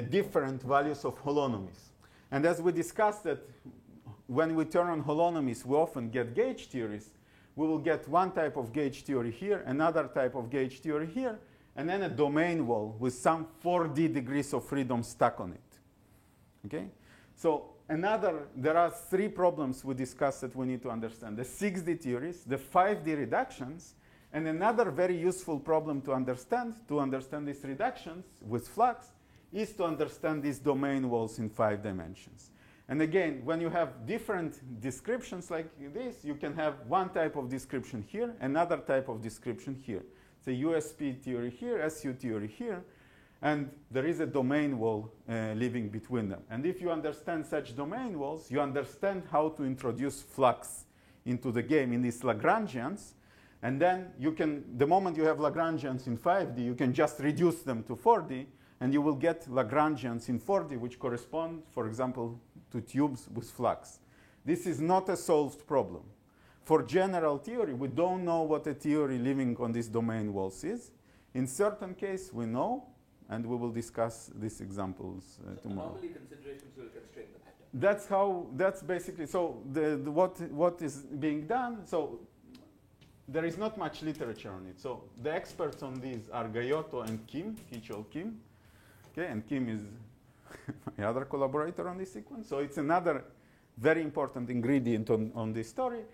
different values of holonomies. And as we discussed that when we turn on holonomies, we often get gauge theories. we will get one type of gauge theory here, another type of gauge theory here, and then a domain wall with some 4D degrees of freedom stuck on it. Okay? So there are three problems we discussed that we need to understand. The 6D theories, the 5D reductions, and another very useful problem to understand these reductions with flux is to understand these domain walls in 5 dimensions. And again, when you have different descriptions like this, you can have one type of description here, another type of description here. It's a USP theory here, SU theory here, and there is a domain wall living between them. And if you understand such domain walls, you understand how to introduce flux into the game in these Lagrangians. And then you can, the moment you have Lagrangians in 5D, you can just reduce them to 4D, and you will get Lagrangians in 4D, which correspond, for example, to tubes with flux. This is not a solved problem. For general theory, we don't know what a theory living on these domain walls is. In certain cases, we know, and we will discuss these examples tomorrow. Normally, considerations will constrain the matter. That's basically, so what is being done, so there is not much literature on it. So the experts on these are Gayotto and Kim, Kichol Kim. Okay, and Kim is my other collaborator on this sequence. So it's another very important ingredient on this story.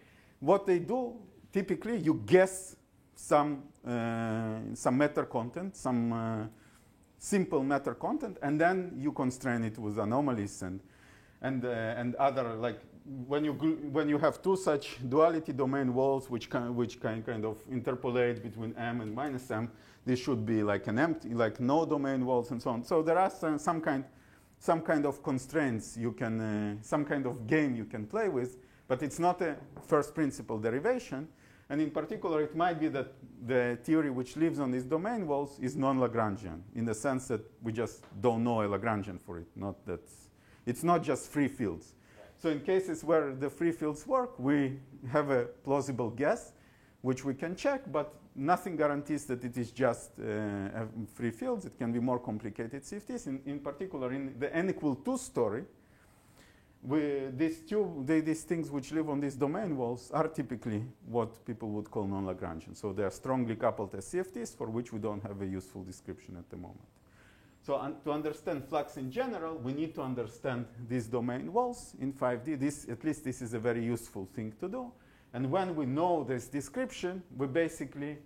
What they do, typically, you guess some matter content, some simple matter content, and then you constrain it with anomalies and other, like when you have two such duality domain walls which kind of interpolate between M and minus M, this should be like an empty, like no domain walls and so on. So there are some kind of constraints you can, some kind of game you can play with, but it's not a first principle derivation. And in particular, it might be that the theory which lives on these domain walls is non-Lagrangian, in the sense that we just don't know a Lagrangian for it. Not that it's not just free fields. So in cases where the free fields work, we have a plausible guess, which we can check, but nothing guarantees that it is just free fields. It can be more complicated CFTs. In particular, in the n equal 2 story, these things which live on these domain walls are typically what people would call non-Lagrangian. So they are strongly coupled as CFTs for which we don't have a useful description at the moment. So to understand flux in general, we need to understand these domain walls in 5D. At least this is a very useful thing to do. And when we know this description, we basically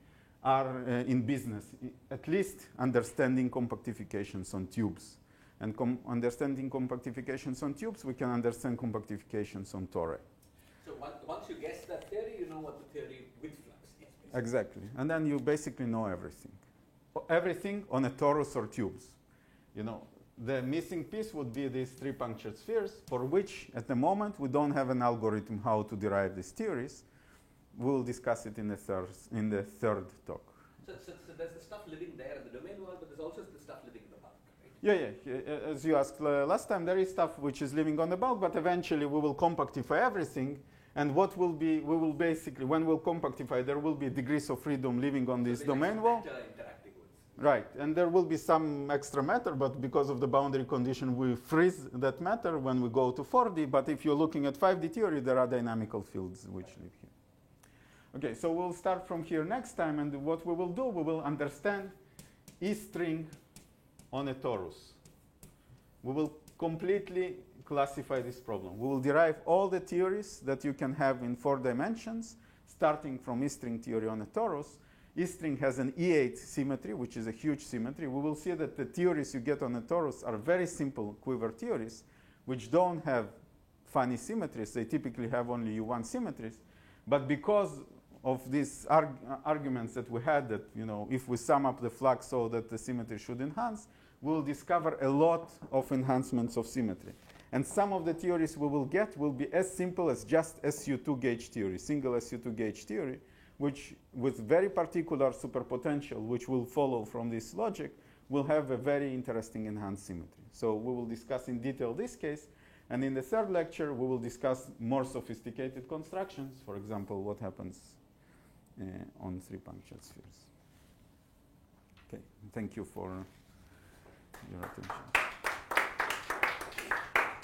are in business, at least understanding compactifications on tubes. And understanding compactifications on tubes, we can understand compactifications on tori. So once you guess that theory, you know what the theory with flux is. Basically. Exactly. And then you basically know everything. Everything on a torus or tubes. You know, the missing piece would be these three punctured spheres, for which at the moment we don't have an algorithm how to derive these theories. We'll discuss it in the third talk. So there's the stuff living there in the domain wall, but there's also the stuff living in the bulk, right? Yeah. As you asked last time, there is stuff which is living on the bulk, but eventually we will compactify everything. And what will be, we will basically, when we'll compactify, there will be degrees of freedom living on this domain wall. Right, and there will be some extra matter, but because of the boundary condition, we freeze that matter when we go to 4D. But if you're looking at 5D theory, there are dynamical fields which live here. Okay, so we'll start from here next time, and what we will do, we will understand E string on a torus. We will completely classify this problem. We will derive all the theories that you can have in 4 dimensions, starting from E string theory on a torus. E string has an E8 symmetry, which is a huge symmetry. We will see that the theories you get on a torus are very simple quiver theories, which don't have funny symmetries. They typically have only U1 symmetries. But because of these arguments that we had, that if we sum up the flux so that the symmetry should enhance, we'll discover a lot of enhancements of symmetry. And some of the theories we will get will be as simple as just SU2 gauge theory, single SU2 gauge theory, which with very particular superpotential, which will follow from this logic, will have a very interesting enhanced symmetry. So we will discuss in detail this case. And in the third lecture, we will discuss more sophisticated constructions. For example, what happens on 3 punctured spheres. Okay, thank you for your attention.